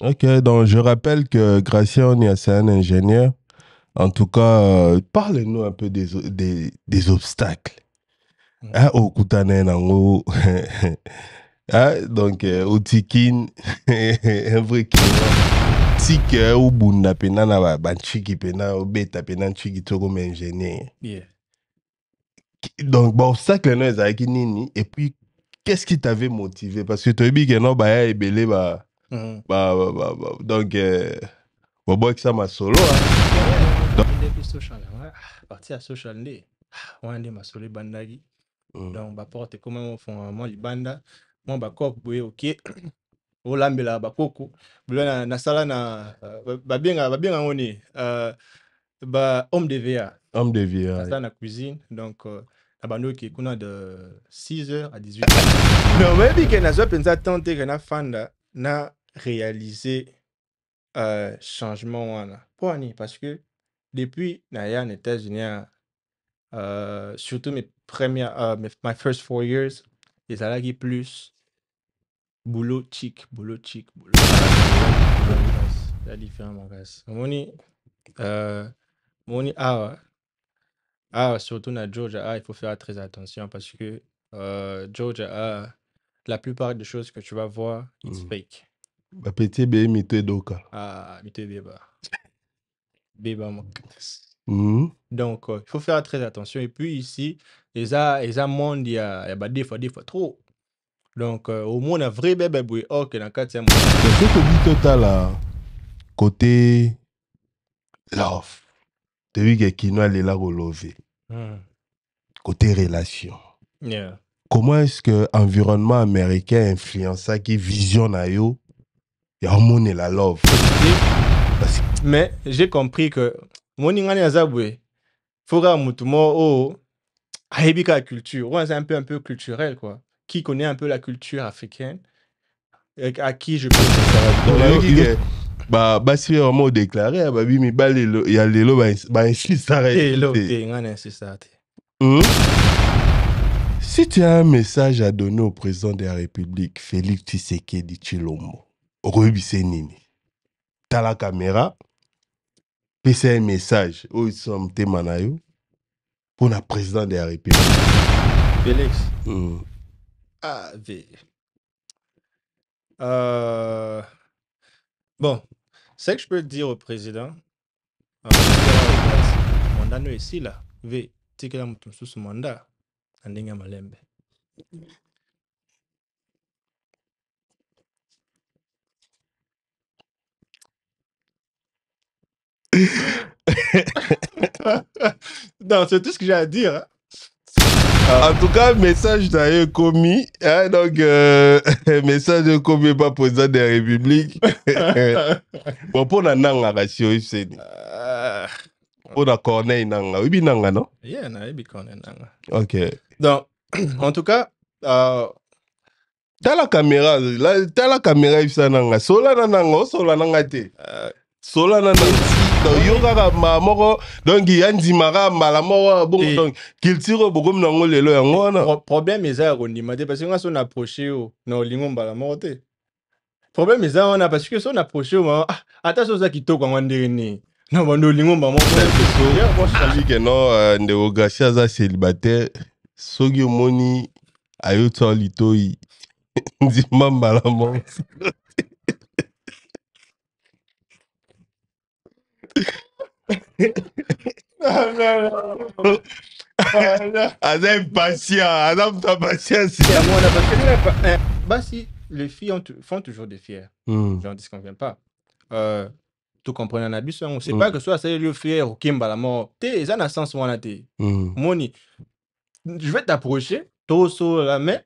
Ok, donc je rappelle que Gracien Onia, c'est un ingénieur. En tout cas, parle-nous un peu des obstacles. Mm. Hein, au Koutanen, en hein, donc, au Tikin, un vrai qui Tik, ou Bunda Pena, na Banchiki Pena, ou Beta Pena, Chiki Toro, mais ingénieur. Yeah. Donc, bon, obstacle, non, Ezaki Nini. Et puis, qu'est-ce qui t'avait motivé? Parce que tu as dit que non, bah, Ebele, Mhm. donc, bon, bon, que ça m'a solo, hein. Yeah, depuis social. Ouais. Parti à social ndé. On a ma solo bandagi. Mm. Donc, bah, porte comment on fait moi libanda. Moi, bah, cop, oui, ok. Olambela, bah, coco. Bula na sala na, ba bien on est. Bah, homme de VA. Homme de Na vieille. sala na cuisine. Donc, la bande qui est de 6h à 18h. Non, mais bien que na zo pensa tenter que na fanda na réaliser changement wana. Pourquoi? Parce que depuis naya en États-Unis, surtout mes premières, my first 4 years, les alagi plus boulot chic, boulot chic, boulot. C'est différent, mon gars. Moni, surtout na Georgia, il faut faire très attention parce que Georgia, la plupart des choses que tu vas voir, it's Mm. fake. Bah, petit BM, te doka. Mais t'es béba. Béba, mon gars. Mm. Donc, il faut faire très attention. Et puis ici, les monde, il y a des fois trop. Donc, au moins, on a vrai bébé, oui, ok, dans le cas, c'est Mais ce que dit total, là, côté love, tu as vu que Kino est là au love. Côté relation. Yeah. Comment est-ce que l'environnement américain influence ça qui visionne à yo? Il y a un monde et la love. Mais j'ai compris que, mon ingani azabwe, faudra mutumo oh, aibika la culture. Ouais, c'est un peu culturel, quoi. Qui connaît un peu la culture africaine, à qui je peux. Donc, bah si vraiment déclaré, bah oui, mais bah il y a les lots, bah ainsi s'arrête. C'est ça. Si tu as un message à donner au président de la République, Félix Tshisekedi Tshilombo, Okoyebise nini? T'as la caméra, c'est un message où ils sont témanayo pour le président de la République. Félix. Mm. Ah, bon, c'est que je peux dire au président, mandat no ici là, tikela mutu mususu mandat, andinga malembe. Non, c'est tout ce que j'ai à dire. Hein. En tout cas, message d'ailleurs commis. Hein, donc, message de commis pas président de la République. Bon, pour la nanga ratio, c'est pour la corneille nanga. Oui, nanga, non? Yeah, na ebi kone nanga. Ok. Donc, en tout cas, T'as la caméra, t'as la caméra, il nanga. Sola nanga, sola nanga te. Sola nanga. Donc, yoga moko, donc il y a ndimara malamoro, bon, donc qu'il tire beaucoup nango lelo yango na. Problème est ça, Rondimate, parce que quand on approche, non, lingon balamote. Problème est ça, on a parce que si on approche, attention ça qui toque en dernier. Non, bon, nous lingon balamote. Celui que non, ndeko Garcia aza célibataire, soki omoni ayota litoi ndima mbala moko. Aza impatient, aza mutu impatient. Bah si, les filles font toujours des fiers. J'en dis qu'on vient pas. Tout comprenez en abus, on sait pas que soit c'est le fier ou kimba la mort. T'es, ça n'a sens moi t'es. Moni, je vais t'approcher, toso la main,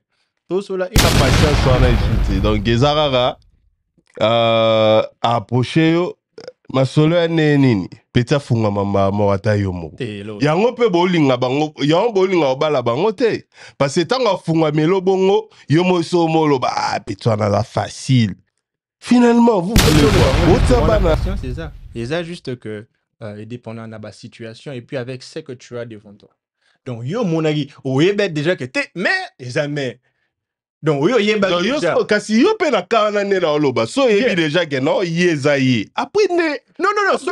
toso la. Impatient soit na ici. Donc ezarara approcher yo masolo ya nini peti afungama mamo ata yo moko yango mpe bolinga bango yango bolinga obala bango te parce que ntango afungwamelo bongo yo moso moloba peti wana aza facile. Finalement, vous voulez quoi? C'est ça. Et ça, juste que, dépendant de la situation et puis avec ce que tu as devant toi. Donc, yo, mon ami, oui, ben déjà que t'es, mais, jamais. Donc, oui, il y a kasi yo pe na kana ne na oloba. So yebi déjà que non, yeza ye. Après ne. Non. So,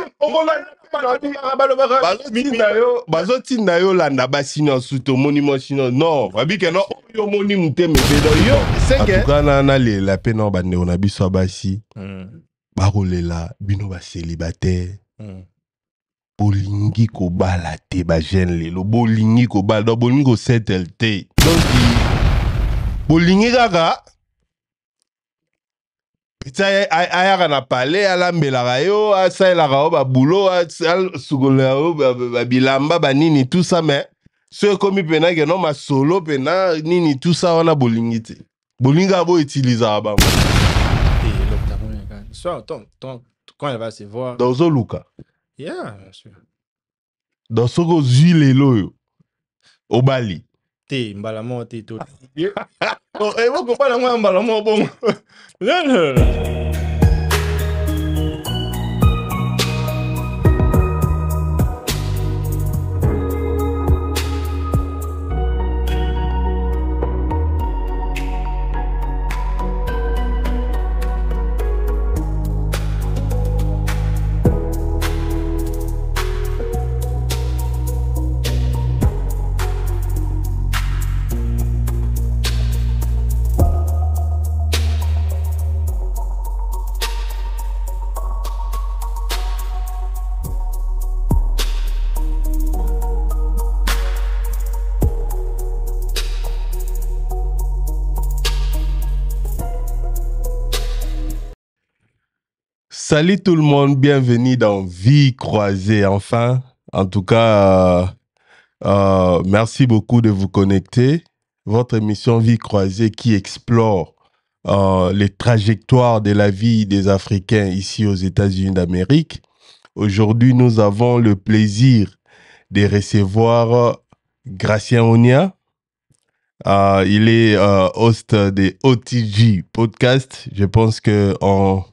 bazotinda yo landa basino suto monimo sino. Non, wabi que non, yo moni mute mebedo yo. En tout cas, na la pe non bande on a biso basi. Barolela bino ba célibataire. Bolingi ko bala te ba jeune lelo. Bolingi ko bala, do bolingi ko settle te. Donc bolingi gaga pita ayaka na pale alambelaka yo asalelaka yo babulo asugolaka yo babilamba banini tout ça mais so ekomi pena ke no masolo pena nini tout ça wana bolingi te bolingi abo utilizaka bango quand elle va se voir dans ozoluka yeah bien sûr dans soko zwi lelo yo obali te mbala mo te to ko pala mo mbala mo bon non. Salut tout le monde, bienvenue dans Vie Croisée, enfin. En tout cas, merci beaucoup de vous connecter. Votre émission Vie Croisée qui explore les trajectoires de la vie des Africains ici aux États-Unis d'Amérique. Aujourd'hui, nous avons le plaisir de recevoir Gracien Onia. Il est host de OTG Podcast. Je pense qu'on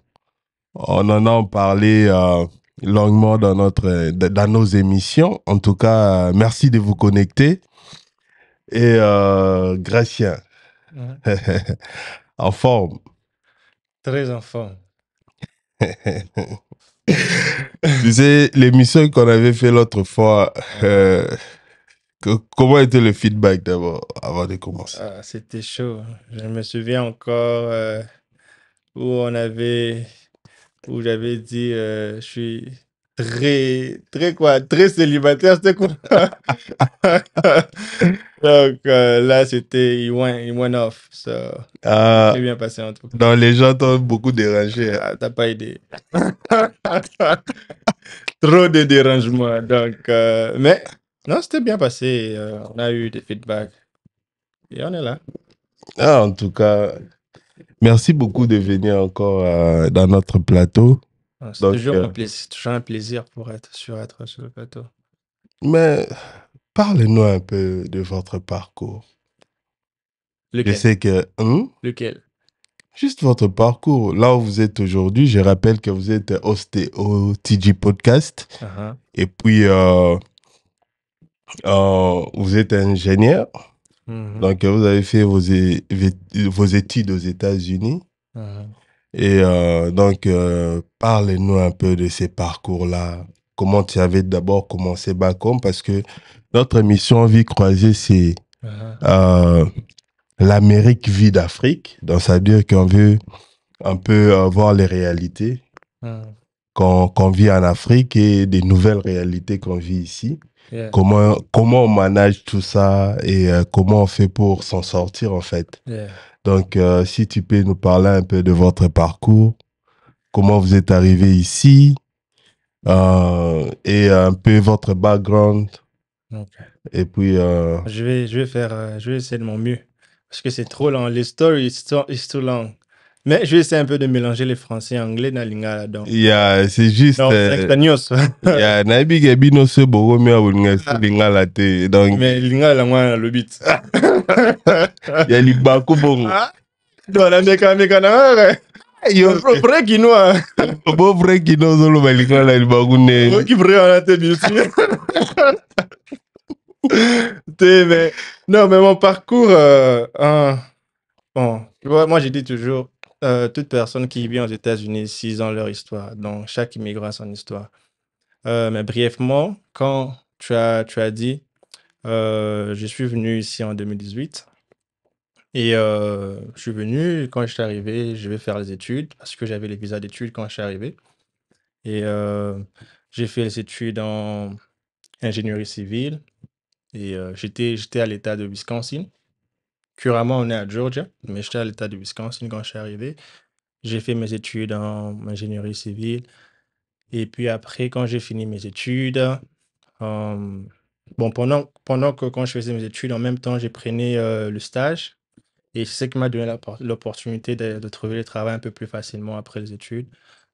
en a parlé longuement dans nos émissions. En tout cas, merci de vous connecter. Et Gracien, en forme. Très en forme. Tu sais, l'émission qu'on avait fait l'autre fois, comment était le feedback d'abord, avant de commencer? C'était chaud. Je me souviens encore où j'avais dit je suis très célibataire, c'était quoi? Donc là c'était il went off, so très bien passé en tout cas. Donc les gens t'ont beaucoup dérangé. T'as pas idée. Trop de dérangements, donc mais non, c'était bien passé, on a eu des feedbacks et on est là. En tout cas, merci beaucoup de venir encore dans notre plateau. C'est toujours un plaisir pour être sur le plateau. Mais parlez-nous un peu de votre parcours. Lequel? Je sais que... Lequel? Juste votre parcours. Là où vous êtes aujourd'hui, je rappelle que vous êtes host au TG Podcast. Et puis, vous êtes ingénieur. Donc, vous avez fait vos études aux États-Unis. Et donc, parlez-nous un peu de ces parcours-là. Comment tu avais d'abord commencé back home? Parce que notre émission Vie Croisée, c'est l'Amérique vue d'Afrique. Donc, ça veut dire qu'on veut un peu voir les réalités qu'on vit en Afrique et des nouvelles réalités qu'on vit ici. Yeah. Comment on manage tout ça et comment on fait pour s'en sortir, en fait. Yeah. Donc, si tu peux nous parler un peu de votre parcours, comment vous êtes arrivé ici et un peu votre background. Okay. Et puis... Je vais essayer de mon mieux. Parce que c'est trop long. Les stories, it's too long. Mais je vais essayer un peu de mélanger les français et anglais dans lingala. Donc. Yeah, c'est juste... Non, c'est espagnol. Yeah, naibi gebino se bogo mi awulnga se lingala te. Donc... Mais lingala moi le beat. Ya libako bongo. Non, la meka na. Yo, vrai quinoa. Bon vrai quinoa zolo ba lingala libako ne. Qui vrai en a te bien sûr. Mais non, mais mon parcours Bon, tu vois, moi, j'ai dit toujours, toute personne qui vit aux États-Unis, ils ont leur histoire. Donc, chaque immigrant a son histoire. Mais brièvement, quand tu as dit, je suis venu ici en 2018 et je suis venu, quand je suis arrivé, je vais faire les études parce que j'avais les visas d'études quand je suis arrivé. Et j'ai fait les études en ingénierie civile et j'étais à l'État de Wisconsin. Couramment, on est à Georgia, mais j'étais à l'État de Wisconsin quand je suis arrivé. J'ai fait mes études en ingénierie civile. Et puis après, quand j'ai fini mes études, bon, pendant que quand je faisais mes études, en même temps, j'ai pris le stage. Et c'est ce qui m'a donné l'opportunité de trouver le travail un peu plus facilement après les études.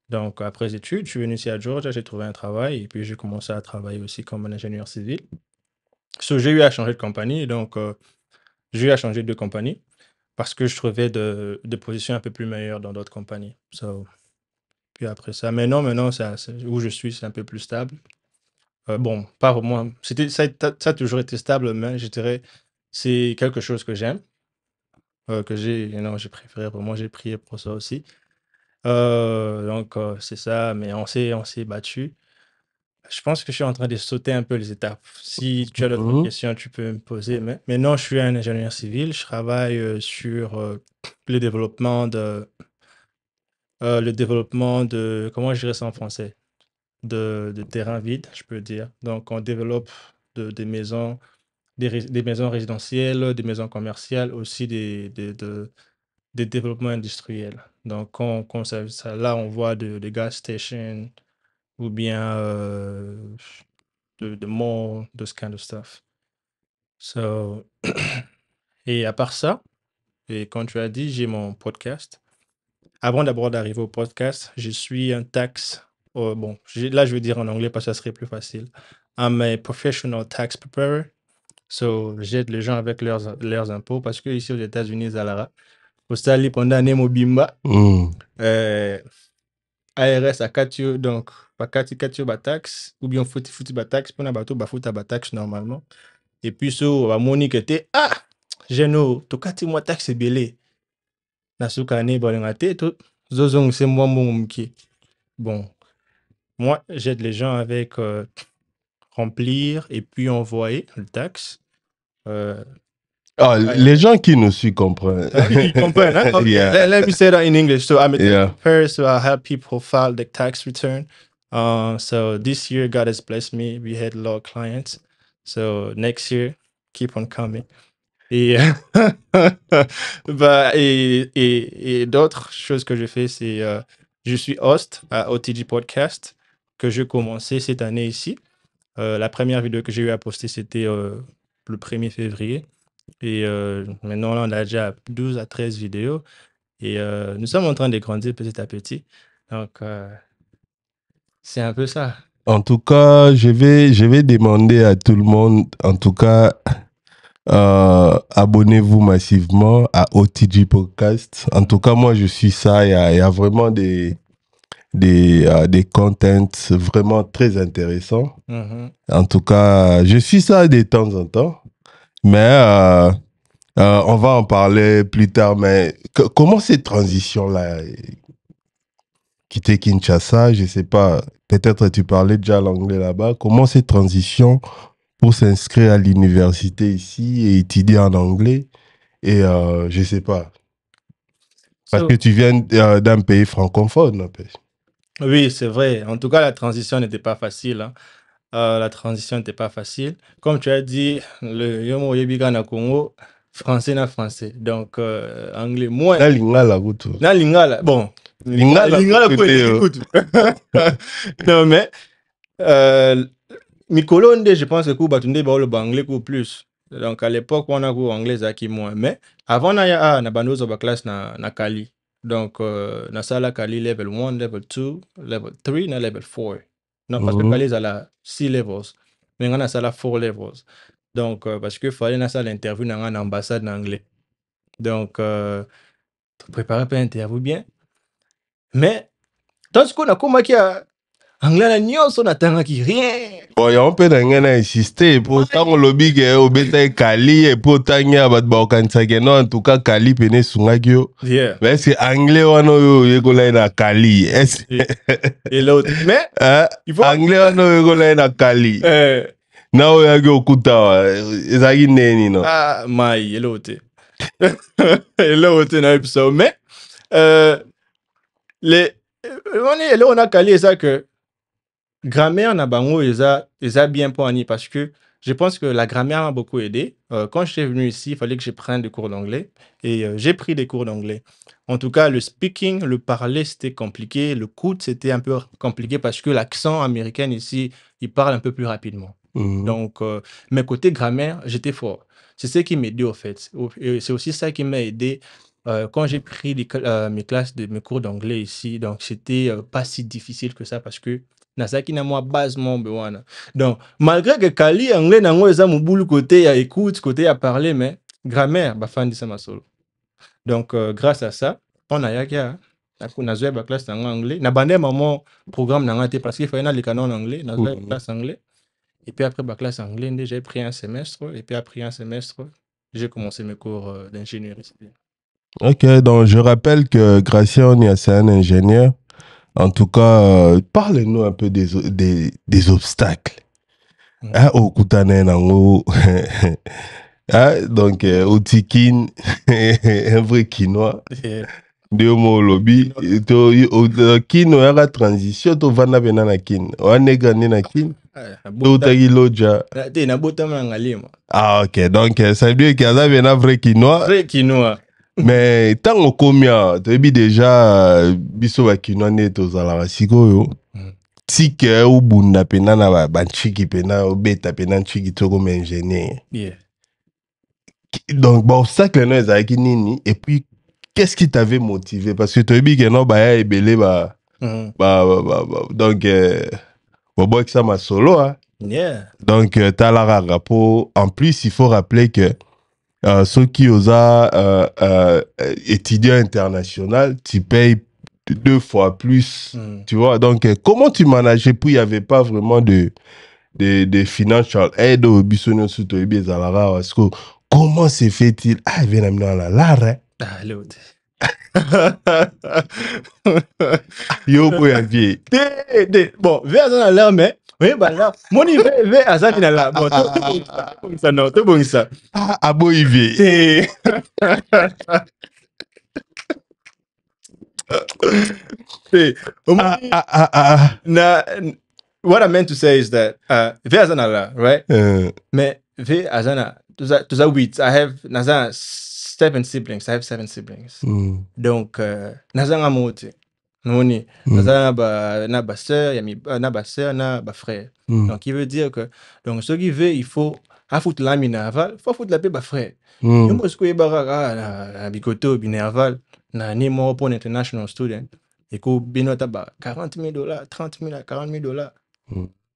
Donc, après les études, je suis venu ici à Georgia, j'ai trouvé un travail et puis j'ai commencé à travailler aussi comme un ingénieur civil. J'ai eu à changer de compagnie, donc j'ai eu à changer de compagnie parce que je trouvais de positions un peu plus meilleures dans d'autres compagnies. Puis après ça, maintenant, où je suis, c'est un peu plus stable. Bon, pas vraiment. Ça a toujours été stable, mais je dirais, c'est quelque chose que j'aime, j'ai préféré, vraiment, j'ai prié pour ça aussi. Donc, c'est ça, mais on s'est battu. Je pense que je suis en train de sauter un peu les étapes. Si tu as d'autres questions, tu peux me poser. Mais maintenant, je suis un ingénieur civil. Je travaille sur le développement de, comment je dirais ça en français? De terrains vides, je peux dire. Donc, on développe des maisons, des maisons résidentielles, des maisons commerciales, aussi des développements industriels. Donc, quand là, on voit des gas stations ou bien de malls, those kind of stuff. So, et à part ça, et quand tu as dit, j'ai mon podcast. Avant d'abord d'arriver au podcast, je suis un tax. Bon, là, je vais dire en anglais parce que ça serait plus facile. I'm a professional tax preparer. So, j'aide les gens avec leurs impôts parce que ici aux États-Unis, Zalara, au Stali, pendant l'année Mobimba, ARS à Katio, donc, pas Katio, ba taxe, ou bien fouti ba taxe, pour bateau, ba fouta ba taxe normalement. Et puis, so, ba monique était, ah, Geno, to kati moi taxe belé. Na soukane, bolingate, tout, zozong, c'est moi, mon mki. Bon, moi, j'aide les gens avec remplir et puis envoyer le taxe. Les gens qui nous suivent comprennent. Ils comprennent, hein? Okay. Yeah. Let me say that in English. So I'm a Yeah. tax so I help people file the tax return. So this year, God has blessed me. We had a lot of clients. So next year, keep on coming. Et, et d'autres choses que je fais, c'est je suis host à OTG Podcast que j'ai commencé cette année ici. La première vidéo que j'ai eu à poster, c'était le 1er février. Et maintenant, là, on a déjà 12 à 13 vidéos. Et nous sommes en train de grandir petit à petit. Donc, c'est un peu ça. En tout cas, je vais demander à tout le monde, en tout cas, abonnez-vous massivement à OTG Podcast. En tout cas, moi, je suis ça. Il y a vraiment des contents vraiment très intéressants. En tout cas, je suis ça de temps en temps. Mais on va en parler plus tard. Mais comment cette transition-là, quitter Kinshasa, je sais pas, peut-être tu parlais déjà l'anglais là-bas. Comment cette transition pour s'inscrire à l'université ici et étudier en anglais? Et je sais pas. Parce que tu viens d'un pays francophone, en fait. Oui, c'est vrai. En tout cas, la transition n'était pas facile. Hein. La transition n'était pas facile. Comme tu as dit, le Yomo Yebiga na Congo, français na français. Donc, anglais moins. Na lingala kutu. Na lingala. Bon. Lingala écoute. Non, mais, Mikolo nde, je pense que Batunde ba le anglais ou plus. Donc, à l'époque, on a cours anglais qui moins. Mais, avant, na bandozo ba classe na Kali. Donc, na sala Kali level 1, level 2, level 3, na level 4. Non, parce que Kali, ça a 6 levels. Mais on a ça 4 levels. Donc, parce que fallait na ça l'interview dans l'ambassade en anglais. Donc, préparer pour l'interview bien. Mais, dans ce qu'on a commencé à anglais na nyonso natangaki rien. Bon, ya mpe na ngai na insister po ntango lobi ke obeta ekali epo otangi ya bato baokanisaki no en tout cas kali pene esungaki yo. Yeah. Mais est-ce que anglais wana oyo oyekolai na kali est-ce et l'autre mais il faut anglais wana oyekolai na kali na oyaki okuta ezalaki neni no mai elote elote na episode mais on a calé ça que grammaire na bango eza bien pour Annie parce que je pense que la grammaire m'a beaucoup aidé. Quand je suis venu ici, il fallait que je prenne des cours d'anglais et j'ai pris des cours d'anglais. En tout cas, le speaking, le parler, c'était compliqué. Le coût, c'était un peu compliqué parce que l'accent américain ici, il parle un peu plus rapidement. Donc, mais côté grammaire, j'étais fort. C'est ce qui m'aidait au fait. Et c'est aussi ça qui m'a aidé quand j'ai pris mes cours d'anglais ici. Donc, c'était pas si difficile que ça parce que nazaki na moi base mombe wana. Donc, malgré que Kali anglais nango eza mubulu côté ya écoute, côté ya parler, mais grammaire, ba fan disa masolo. Donc, grâce à ça, on a yakia, na zoé ba classe en anglais. Na bandé maman programme nanga te parce qu'il fallait na le canon en anglais, na zoé classe anglais. Et puis après ma classe anglais, j'ai pris un semestre. Et puis après un semestre, j'ai commencé mes cours d'ingénierie. Ok, donc je rappelle que Gracien c'est un ingénieur. En tout cas, parlez-nous un peu des obstacles. Au Koutané Nango, donc au Tikin, un vrai quinoa. Deux mots lobby. Kino ya la transition, to vana benana kin. Wane gagné na kin. Ah ok, donc ça veut dire qu'il y a un vrai quinoa. Vrai quinoa. Mais tant qu'on combien, tu as déjà biso ba quinoa ne tozala sikoyo. Tike ou bunda pena na banchiki pena ou beta pena nchiki toko ingénieur. Yeah. Donc bon obstacle no ezaki nini et puis qu'est-ce qui t'avait motivé parce que tu as dit que non ba ya ebele donc bon que ça m'a solo hein. Yeah. Donc t'as la rapport en plus il faut rappeler que ceux qui osent étudiant international, tu payes 2 fois plus, tu vois. Donc, comment tu manageais? Puis, il n'y avait pas vraiment de financial aid au Bissonio Souto et Bizalara. Comment se fait-il? Ah, il vient d'amener dans la lara. Ah, l'autre. Yo, boy, vie. Bon, vers dans la lara, mais. Oui, bah là, mon niveau est à ça, là. Bon, ça, non, tout bon, ça. Ah, boy, vie. What I meant to say is that Azana, right? Mais Azana, to 8. I have Nazana 7 siblings. I have 7 siblings. Donc Nazana mote. Noni, Nazana na ba sœur, na ba sœur, na ba frère. Donc il veut dire que donc ce qui veut il faut foutre la minaval, faut foutre la paix ba frère. Yo mo sko ibara na bikoto binerval na ni mo pour international student. Et que binota ba $40,000, 30,000, $40,000.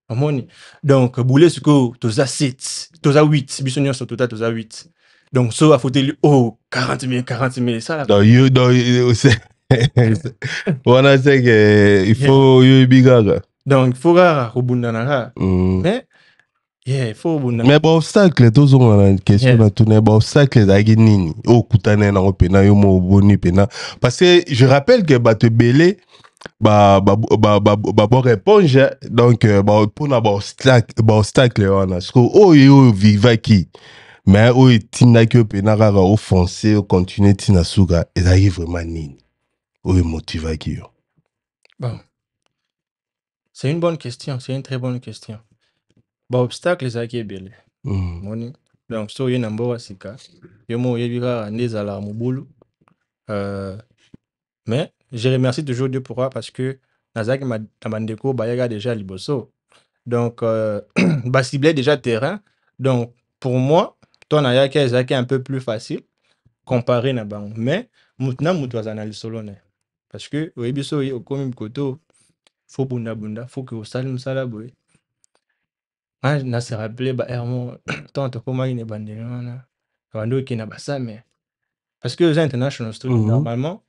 Amoni. Donc boulé ce que toza 7, toza 8, bisonnion sur total toza 8. Donc so a foutu oh 40,000 ça là. Donc you on a dit que il faut you bigaga. Donc il faut rabundana. Mais yeah, il faut rabundana. Mais bon obstacle tous on a une question na tout bon obstacle zaki nini o kutane na opena yo mo boni pena parce que je rappelle que ba te belé bon réponse donc pour na obstacle on a ce que oh yo viva qui mais oh tina que pena rara offenser au continuer tina suga et ça vraiment nini oh motiva qui yo. Bon. C'est une bonne question, c'est une très bonne question. Bon obstacle zaki ebele. Moni. Donc so yena mboa sika. Yo mo yebira ndezala mubulu. Mais je remercie toujours Dieu pourquoi parce que Nazaki Mandeko Bayaga déjà liboso. Donc bah ciblé déjà terrain. Donc pour moi, ton Ayaka est un peu plus facile comparé na bang. Mais maintenant mutwazana li solone. Parce que au ebiso au komi koto faut bunda faut que au salim salaboy. Ah na se rappeler ba ermo tant comment il est bandé là. Bando qui na basa mais parce que les international students normalement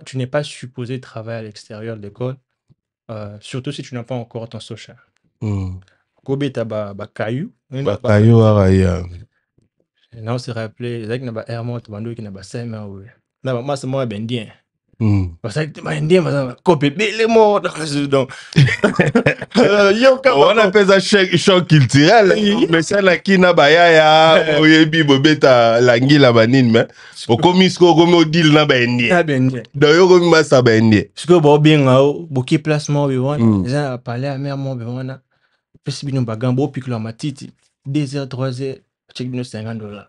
tu n'es pas supposé travailler à l'extérieur de l'école surtout si tu n'as pas encore ton social. Mm. Kobe ta ba caillou. Ba caillou araya. Non, c'est rappelé, c'est que na ba Airmont, bando qui na ba 5 mois, oui. Là, moi, c'est moi, indien. C'est que tu indien, mais Kobe, les mots, donc. On appelle ça choc culturel. Mais ça, la kina bayaya, oyebi bobeta langi la banine, mais au komisko, comme au deal na ba indien. D'ailleurs, comme ma sa ba indien. Parce que bon, bien, beaucoup placement, oui, on a parlé à mère, mon on Fais bien bagambo puis que la matiti 2 heures 3 heures check bien $50.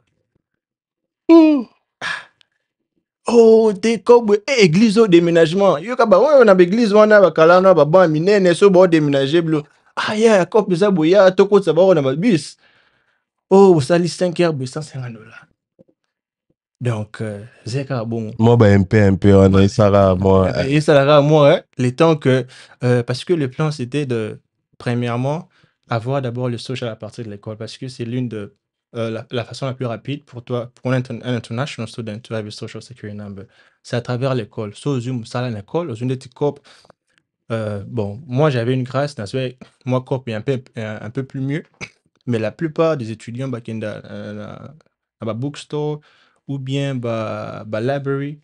Oh t'es comme église au déménagement yo ka ba on a église on a bakala na ba ba minene so ba déménager bleu ah ya cop ça boya to ko ça ba on a bus oh ça li 5 heures $150. Donc zeka bon moi ba un peu on a ça moi et ça là moi les temps que parce que le plan c'était de premièrement avoir d'abord le social à partir de l'école parce que c'est l'une de la façon la plus rapide pour toi, pour un international student, to have a social security number. C'est à travers l'école. So, Zoom, ça à l'école, Zoom, des cop. Bon, moi, j'avais une grâce, moi, cop est un peu plus mieux, mais la plupart des étudiants, bah, qui dans bookstore ou bien, bah, library,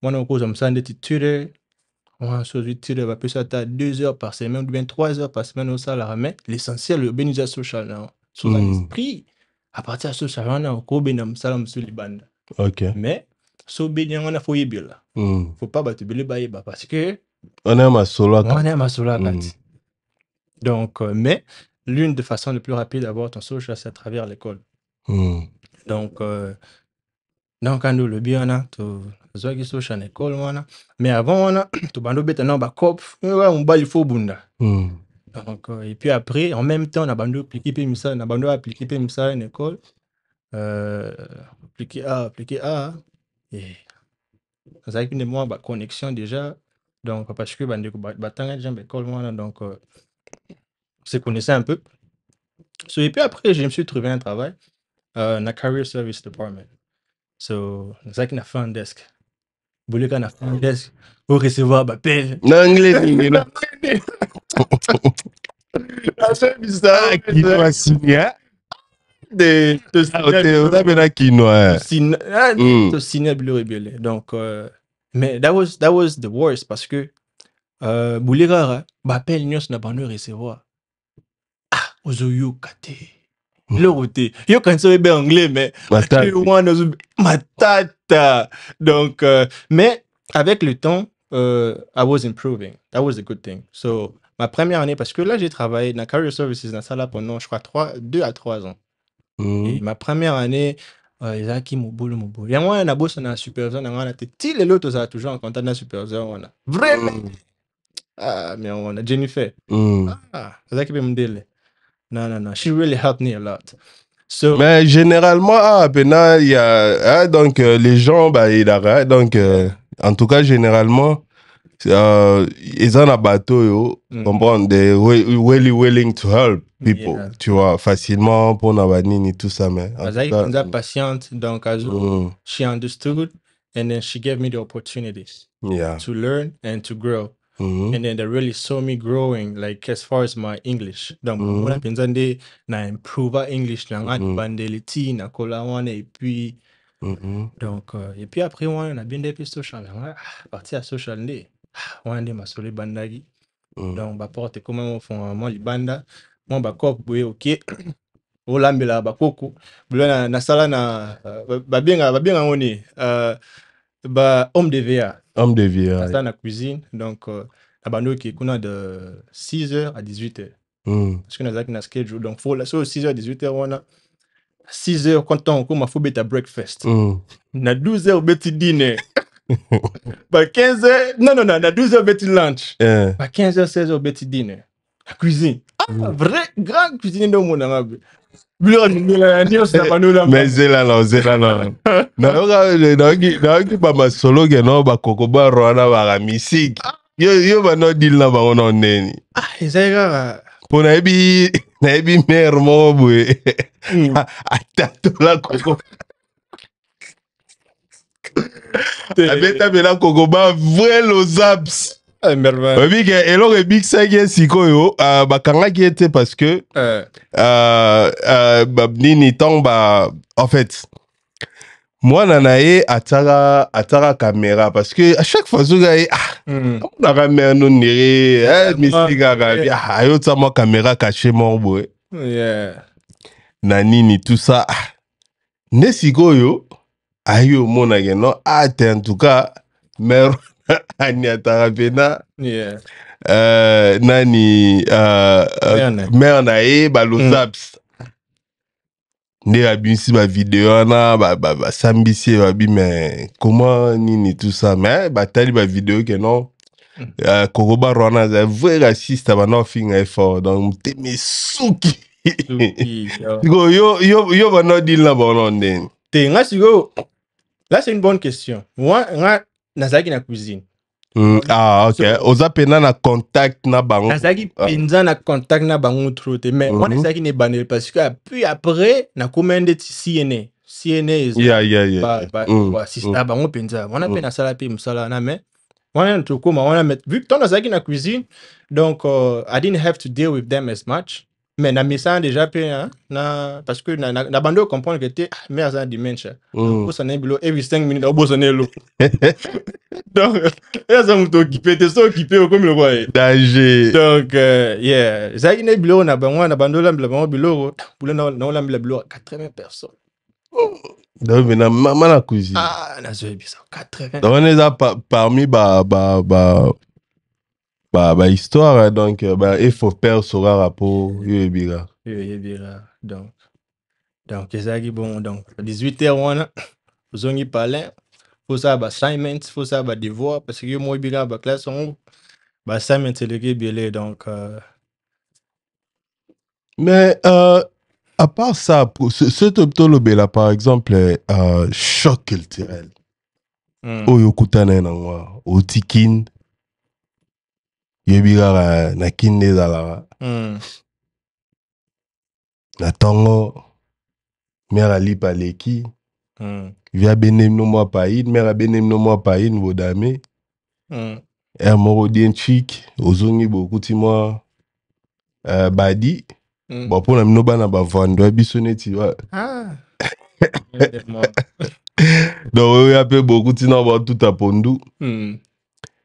moi, on cause comme ça, des tuteurs. Ouais, sur YouTube, va plus ça 2 heures par semaine ou bien 3 heures par semaine au salaire. Mais l'essentiel, l'organisation sociale, sous l'esprit, à partir de ce social, on a encore bien salam sur les bandes. Ok. Mais, so bien, on a faut y là. Faut pas battre le bail parce que. On a ma solo. On a ma solo. Donc, mais, l'une des façons les plus rapides d'avoir ton social, c'est à travers l'école. Donc, quand nous le bien, tu social école mais avant on a tout bando beta non ba cop on ba il faut bunda donc et puis après en même temps on a bando appliquer ça on a bando appliquer ça en école appliquer A et ça avec une moi ba connexion déjà donc parce que bando ba tanga jambe école moi donc se connaissait un peu so, et puis après je me suis trouvé un travail na career service department so ça qui na front desk boulé kana front desk pour recevoir appel l'anglais ni c'est bizarre qui doit signer de signer donc mais that was the worst parce que boulé rara appel nyos na bando recevoir ozoyo kate le roté yo quand ça est anglais mais matata donc mais avec le temps I was improving. That was a good thing. So ma première année parce que là j'ai travaillé dans career services dans ça là pendant je crois 2 à 3 ans. Et ma première année ils a qui mon boulot il y a moi un boss na superviseur na ngana ti les autres ça toujours en contact na superviseur on a vraiment ah mais on a Jennifer ah ça qui peut me dire non she really helped me a lot. So, mais généralement il y a donc les gens bah il a donc en tout cas généralement ils ont un bateau comprendre they really willing to help people tu vois facilement pour nabanini tout ça mais elle patiente donc she understood and then she gave me the opportunities to learn and to grow. And then they really saw me growing, like as far as my English. Donc, on a pensé na improve English, na bandeliti, na kolawane, et puis, donc, et puis après, on a bien des pistes social. Parti à social, on a des massolé bandagi. Donc, bah, porte comment on fait moi les banda, moi bah cop, oui, ok. O lambela ba koko, na sala na ba bien on est bah homme de VA. Homme de VA. Ça, la cuisine. Donc, à Bando qui est de 6h à 18h. Parce qu'on a un schedule. Donc, il faut 6h à 18h, on a 6h, quand on faut mettre breakfast. On a 12h au petit dîner. 15h, non, on a 12h au petit lunch. 15h, 16h au petit dîner. La cuisine. Vrai, grand cuisine de mon ami. Mais c'est là non pas ma solo que non ba kokoba rwana ba musique yo ba no deal na ba ono neni pour na bi mère mo boy atato la koko abeta bela kokoba vrai los abs oyebi ke eloko ebikisaki ye sikoyo bakangaki ye te parce que nini ntongo en fait mwana na ye ataka caméra parce que à chaque fois soki aye amonaka mare no ndere misikaka ayotisa mwa caméra caché moko boye na nini tout ça nde sikoyo ayi omonake no te en tout cas mare aniataka pena nani mare na ye balosaps nde abimisi bavideo wana basambisi ye babi mais comment nini tout ça mais batali bavideo ke non koko baro wana aza vrai raciste bana ofinga ye fort donc motema esuki yo bana odile na bono ndeni te nga sikoyo là c'est une bonne question moi nga nazalaki na cuisine ok oza pena na contact na bango nazalaki penza na contact na bango trop te mais wana ezalaki na ebandeli parce que puis après nakoma ndeti cna basista bango penza wana mpe nasala mpe mosala wana mais wana tokoma wana mais vu que tant nazalaki na cuisine donc I didn't have to deal with them as much mais na misala déjà mpe parce que na bando comprendre que te mais aza dimension obosana bilo every 5 minutes obosana elo donc aza moto occupé te so occupé okomi lokwa ye danger donc yeah ezalaki na biloko na bango na bando olambela bango biloko bule naolambela biloko 80 personnes donc na mama na cuisine nazoyebisa 80 donc on eza parmi histoire donc il faut perdre sorara po yoyebira donc ezalaki bon donc 18h wana ozongi palin faut ça assignments faut ça devoir parce que yo mo yebira classe on assignments eleki ebele donc mais à part ça ce tolobela par exemple choc culturel oyo okutana ye nango otikine yebi kaka na kini nde ezalaka na ntongo mere alipa aleki vi abenemi no mwa païne mere abenemi no mwa païne bodame ere moko odien chik ozongi bokuti mwa badi bon mpona mino bana bavando ya biso neti donc oyo mpe bokuti na batuta pondu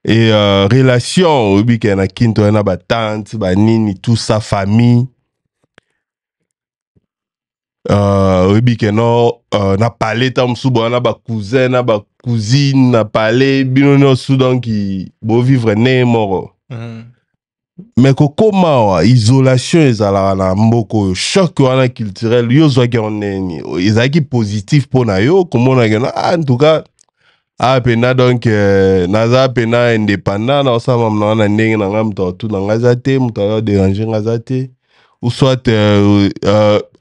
et relation obike na kinto na batante banini tout ça famille obike no na parler tam subo na ba cousin na ba cousine na parler bino no su donc bo vivre ne moro mais kokoma wa isolation ezalaka na mboko choc wana culturel yo zwaki oneni ezalaki positif pona yo komona ke en tout cas pena donc naza pena indépendant na osama mna na ndenge na nga mto tu na ngaza te mto ya déranger ngaza te ou soit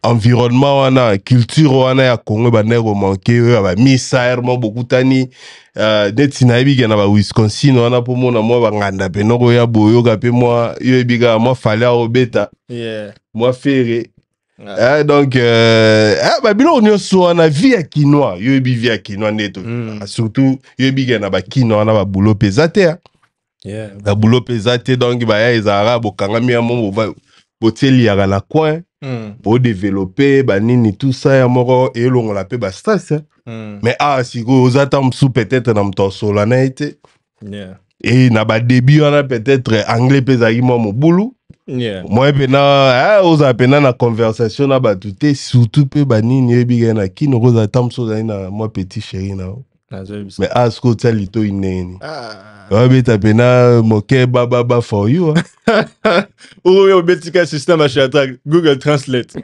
environnement wana culture wana ya Congo ba nego manqué ba misaire mo bokutani neti na yebi na ba Wisconsin wana po mona mo ba nganda pe noko ya boyo ka pe moi yo ebiga mo fallait obeta moi ferré donc ba bilo nyonso wana vie ya kinois yo ebi vie ya kinois neto surtout yo ebi na ba kinois wana ba boulot pesate ba boulot pesate donc ba ya ezara bokangami ya mo boteli ya na coin pour développer banini tout ça ya moko et longola pe ba stress mais siko ozata msu peut-être na mtoso la na été et na ba début wana peut-être anglais pezaki mo mobulu moi pena oza pena na conversation na batute surtout pe banini ebiga na kino ozata msu na moi petit chéri na mais siko tali to ineni beta pena moke baba for you yo betika system achata Google Translate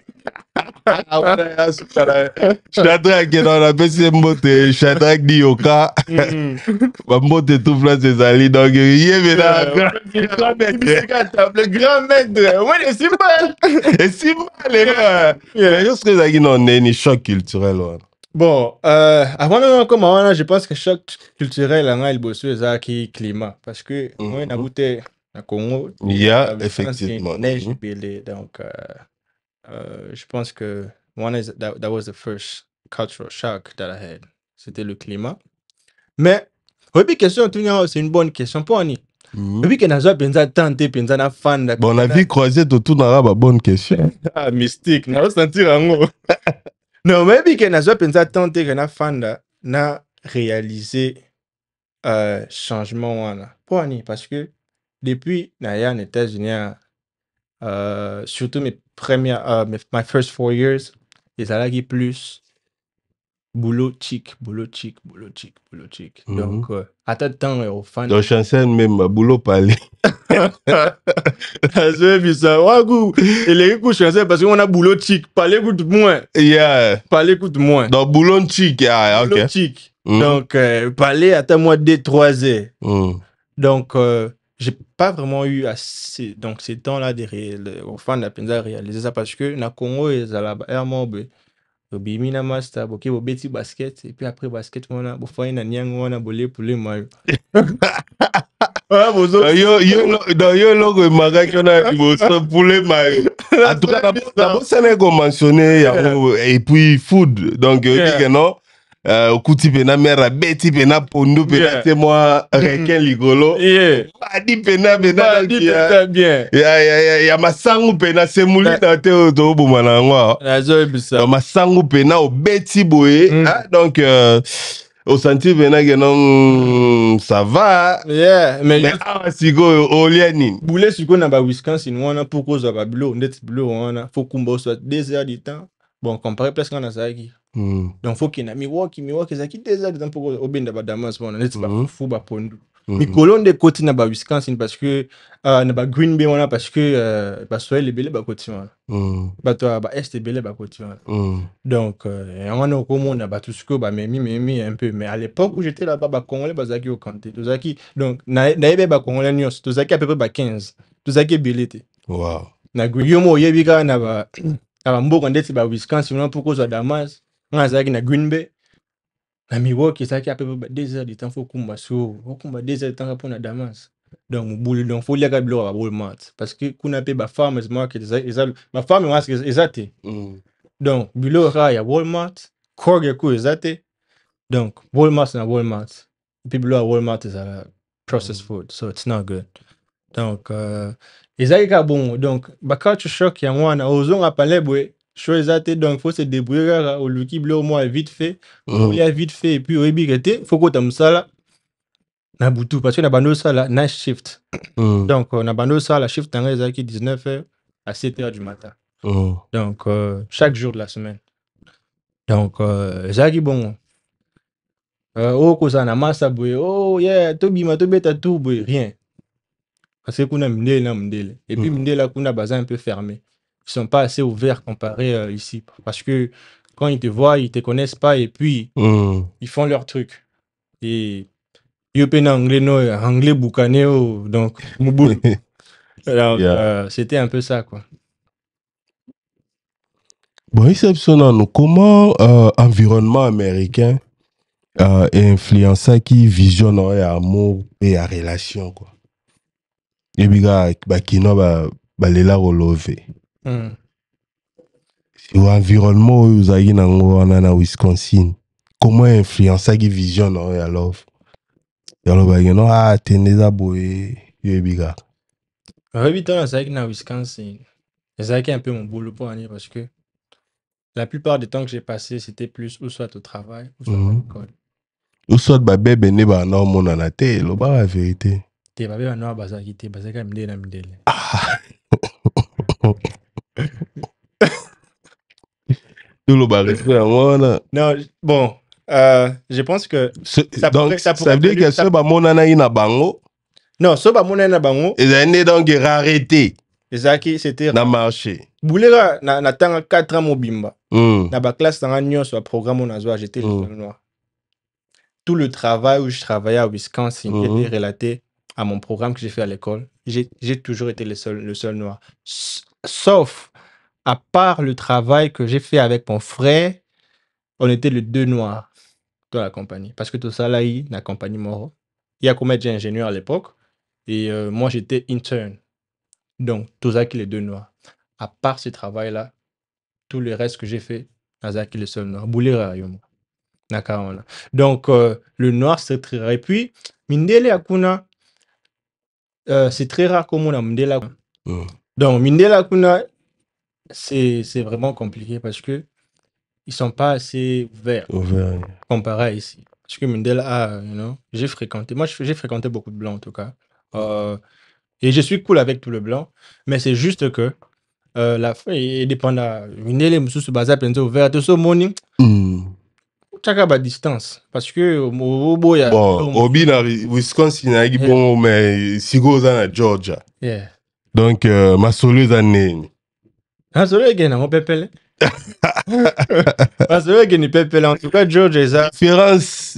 Shadrack dans la PC mbote Shadrack di yoka ba mbote tout place ezali donc yebena le grand maître ouais c'est mal je serais aquí non ni choc culturel bon avant de comment je pense que choc culturel là il bosse ça qui climat parce que moi na goûté na Congo effectivement neige belé donc je pense que that was the first cultural shock that I had. C'était le climat. Mais, question, c'est une bonne question. Pour Annie, Oui, que nazwa penza tante penza na fanda. Bon, on a vu croiser tout dans la bonne question. Ah, mystique, na sentir ango. Non, mais oui, que nazwa penza tante que na fanda na réaliser changement wana. Pourquoi? Parce que depuis naya en États-Unis, surtout mes premières, my first 4 years, les alagi plus boulot chic. Donc, à tout temps, au fan. Donc, chancel même, boulot parler. C'est bizarre. Et les coups chancel parce qu'on a boulot chic. Parler coûte moins. Yeah. Parler coûte moins. Donc, boulot chic, yeah, ok. Boulot chic. Donc, parler à moi 2-3 heures. Donc, j'ai pas vraiment eu assez. Donc, ces temps-là, au fan de la penza réaliser ça parce que na Congo, ils allaient à bimina master boki bo beti basket et puis après basket wana bo fanya na nyango wana bolé pour les maillots. Ah bozo yo logo magaki na bozo pour les maillots. En tout cas d'abord ça n'est qu'on mentionné et puis food donc dit que non okuti pena mera beti pena pondo pena c'est moi requin ligolo badi pena bien ya masangu pena semuli na te to bomana ngwa masangu pena o beti boye donc au senti pena que non ça va mais sigo oliani boulé siko na ba Wisconsin wana pour cause ba bulo net bulo wana faut kumba soit 2 heures du temps bon comparé presque na saki. Donc faut qu'il na Milwaukee zaki 2 heures de temps pour obenda ba Damas wana net ba fou ba pondu. Mikolo de côté na ba Wisconsin parce que na ba Green Bay wana parce que ba soleil les belé ba côté wana. Ba toi ba est belé ba côté wana. Donc on a comme on a ba tout ce que ba memi un peu mais à l'époque où j'étais là-bas ba congolais ba zaki au Kanté. Tozaki donc na yebe ba congolais nyos tozaki à peu près ba 15. Tozaki belé te. Wow. Na Guillaume yebika na ba mboka ndeti ba Wisconsin wana pour cause de Damas. On zaki na Green Bay. Na Milwaukee ça qui a peu près 2 heures de temps faut kumba so kumba 2 heures de temps pour na Damas donc boule donc faut liaka bilo à Walmart parce que kuna pe ba farmers market ma femme moi exacté donc bilo ra ya Walmart Kroger ko exacté donc Walmart na Walmart et puis bilo à Walmart is a processed food so it's not good donc ezalika bon donc ba culture shock ya mwana ozonga pale boy chose donc faut se débrouiller au luki bleu au moins vite fait il y a vite fait et puis au bigete faut que tu ça là na butu parce que na bando ça là night shift donc na bando ça la shift en qui 19h à 7h du matin donc chaque jour de la semaine donc zaki bon ko ça na massa boy oh yeah to bima to beta tout boy rien parce que kuna mndele et puis mndele kuna bazin un peu fermé. Ils sont pas assez ouverts comparé ici. Parce que quand ils te voient, ils te connaissent pas et puis ils font leur truc. Et ils parlent anglais boucaneo donc c'était un peu ça quoi. Bon, comment environnement américain influence qui visionne amour et à relation quoi. Et biga bakino balela relové. L'environnement où vous avez na Wisconsin, comment influence qui vision ya love? Ya love no teneza boy yebiga. Rebitant ça na Wisconsin. C'est un peu mon boulot pour aller parce que la plupart du temps que j'ai passé c'était plus ou soit au travail ou soit à l'école. Ou soit ba bébé ne ba na mona na te, lo ba la vérité. Te ba bébé na bazaki te bazaka mdele na mdele. Non, bon, je pense que ça veut dire que ce bamonana ina bango. Non, ce bamonana bango. Et ça n'est donc rareté. Ezaki c'était na marché. Boulera na tanga 4 ans mobimba. Na ba classe tanga nyonso programme on azwa j'étais le seul noir. Tout le travail où je travaillais à Wisconsin qui était relaté à mon programme que j'ai fait à l'école, j'ai toujours été le seul noir. Sauf à part le travail que j'ai fait avec mon frère, on était les 2 noirs dans la compagnie. Parce que tout ça là, la compagnie Moro. Il y a combien d'ingénieurs à l'époque. Et moi, j'étais intern. Donc, tout ça qui les 2 noirs. À part ce travail-là, tout le reste que j'ai fait, Nazaki le seul noir. Boulera yomo. Donc, le noir, c'est très rare. Et puis, Mindele Akuna, c'est très rare comme on a Mindela. Donc, Mindela Kuna, c'est vraiment compliqué parce que ils sont pas assez ouverts comparé à ici. Parce que Mindela, j'ai fréquenté beaucoup de blancs en tout cas. Et je suis cool avec tout le blanc, mais c'est juste que la fin est dépendant. Mindela, monsieur se base à peine ouvert. De ce morning, chacun à distance. Parce que bon, Obi na Wisconsin na gi bon, mais si go na Georgia. Yeah. Donc, ma solo za neni. Ah, solo again, on pepele. Ah, solo again, pepele. En tout cas, Georgia est ça. Différence,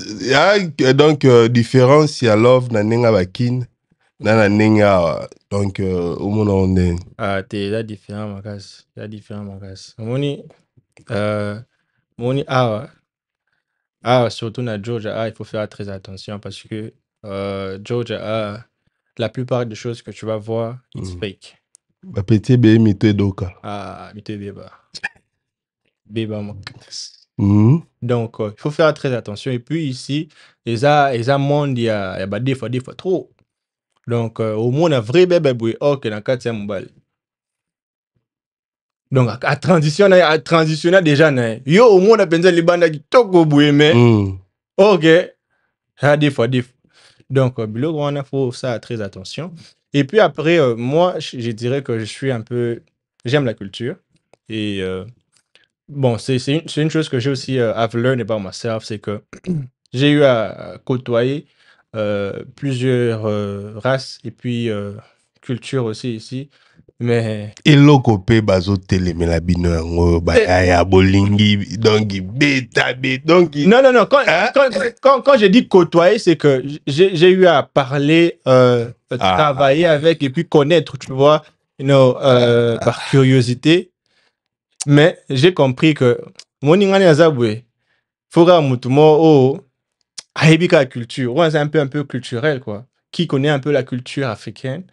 donc, différence, il y a love na nenga bakin. Na nenga, donc, au monde on est. Ah, t'es là différent, ma casse. Là différent, ma casse. Moni, surtout na Georgia, il faut faire très attention parce que Georgia, la plupart des choses que tu vas voir, it's fake. Ba petit bé mito doka. Ah, mito beba. Beba mon casse. Donc, il faut faire très attention. Et puis ici, les a monde, il y a des fois trop. Donc, au moins, on a vrai bébé boué. Ok, dans 4e mobile. Donc, à transitionner déjà, yo, au moins, on a pensé les bandes qui toko boué, mais. Ok. Des fois. Donc, il faut ça très attention. Et puis après, moi, je dirais que je suis un peu. J'aime la culture. Et. Bon, c'est une chose que j'ai aussi I've learned about myself, c'est que j'ai eu à côtoyer plusieurs races et puis cultures aussi ici. Mais eloko pe bazo telemela bino yango ya bolingi donc beta donc non quand je dis côtoyer, c'est que j'ai eu à parler travailler avec et puis connaître, tu vois, par curiosité. Mais j'ai compris que mon ingani azabwe fora mutumo la culture, ouais, c'est un peu culturel quoi. Qui connaît un peu la culture africaine,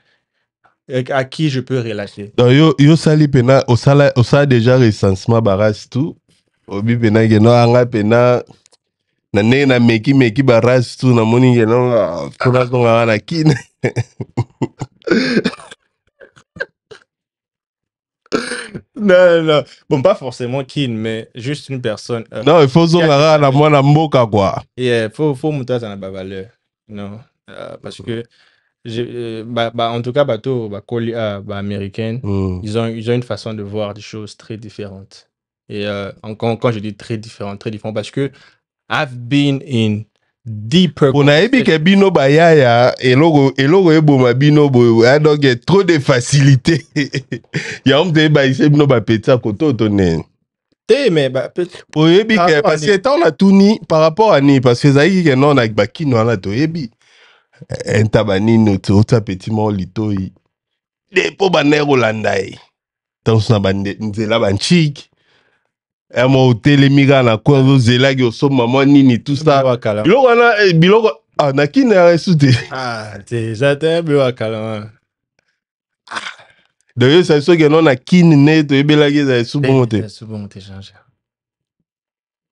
à qui je peux relater. Donc yo sali pena au sala déjà recensement baras tout. Obi pena geno anga pena na ne na meki baras tout na moni geno kona konga na kin. Non. Bon, pas forcément kin, mais juste une personne. Non, il faut zonga na mwana mboka quoi. Yeah, faut monter ça na valeur. Non, parce que en tout cas bateau américaine, ils ont une façon de voir des choses très différentes. Et quand je dis très différent parce que I've been in deeper. On a ébi que bino bayaya eloko eboma bino boy donc il y a trop de facilité. Ya on te ba ise bino ba peta koto tonen. Mais pour ébi que parce que tant la tuni par rapport à ni parce que zaï que non na bakino na to ébi. Entabani no to ta petit mo litoi. De po banero landai. Tant na bande nzela banchik. Mo telemiga na kwa zelagi oso mama nini tout ça. Biloko na kina resute. J'attends Biwakala. D'ailleurs, c'est ça que non na kini ne to ebelagi za subomote. Subomote changer.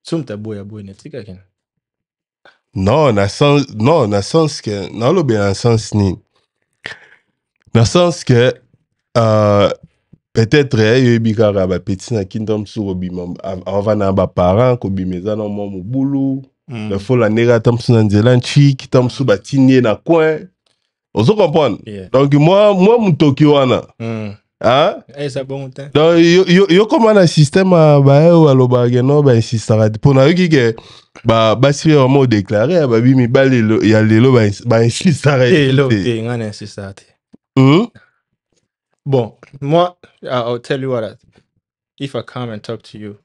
Sumta boya netika ken. Non, na sens que non lo bien sens ni. Na sens que peut-être yo bikara ba petit na kingdom sur obimam avant na ba parents ko bimeza na mo mobulu. Le faut la nera tam su na nzela chiki tam su ba tinye na coin. Ozo comprendre. Donc moi mutoki wana. Hein? Ça bon temps. Donc yo comment un système ba o aloba geno ba insistara pour na yoki ke ba si vraiment déclarer ba bi mi balelo ya lelo ba insistara. Lelo te ngana insistara. Bon, moi I'll tell you what, if I come and talk to you,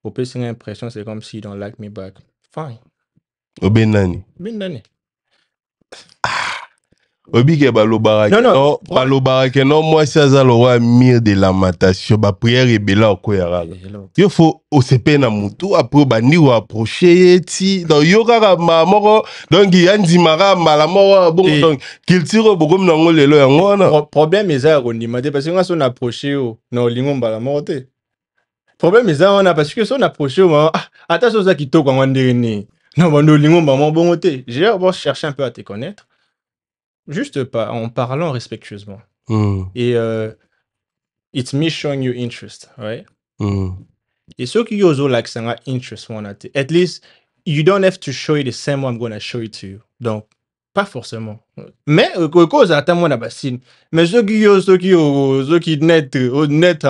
au plus une impression c'est comme si you don't like me back. Fine. Obenani. Obi ke balobara ke non moi ça za le roi mire de lamentation ba prière ebela okoyara. Yo faut osepe na mutu après ba ni wa approcher ti donc yo kaka mamoko donc yandi mara malamoko bon donc culture bokom na ngolelo yango na problème eza ko ndimate parce que nga son approcher na olingo malamoko te. Problème eza on a parce que son approcher attention ça qui toko ngandeni. Non, bon olingo maman bon te. J'ai cherché un peu à te connaître. juste pas, en parlant respectueusement. Mm. Et it's me showing you interest, right? Mm. Et ceux qui osent l'accent à interest, at least, you don't have to show it the same way I'm going to show it to you. Donc, pas forcément. Mais, cause à moi, bassine. Mais ceux qui net, net,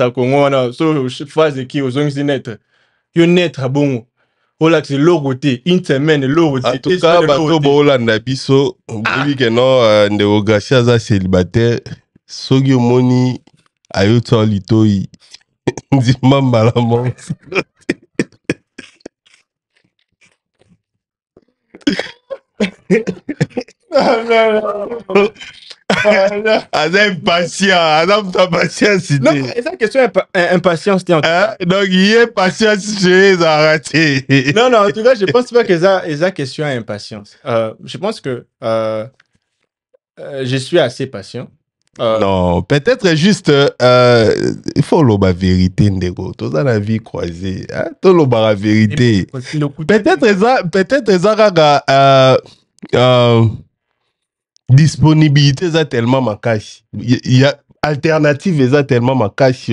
à Congo, ceux phase qui osent net, you net, à bon. Voilà, c'est l'autre une semaine, l'autre. En tout cas, bateau Bolanda biso, oui que non, Ndeo Garcia za célibataire, sogi moni ayoto litoi, ndima malamu. Non. Ada impatient, Adam ta patience. Non, et ça question impatience, donc il est patient chez les arrêtés. Non, en tout cas, je pense pas que ça question impatience. Je pense que je suis assez patient. Non, peut-être juste, il faut la vérité, Ndego. Tout dans la vie croisée. Hein? Tout la vérité. Peut-être ça, disponibilité, ça tellement ma cache. Il y a alternative, ça tellement ma cache.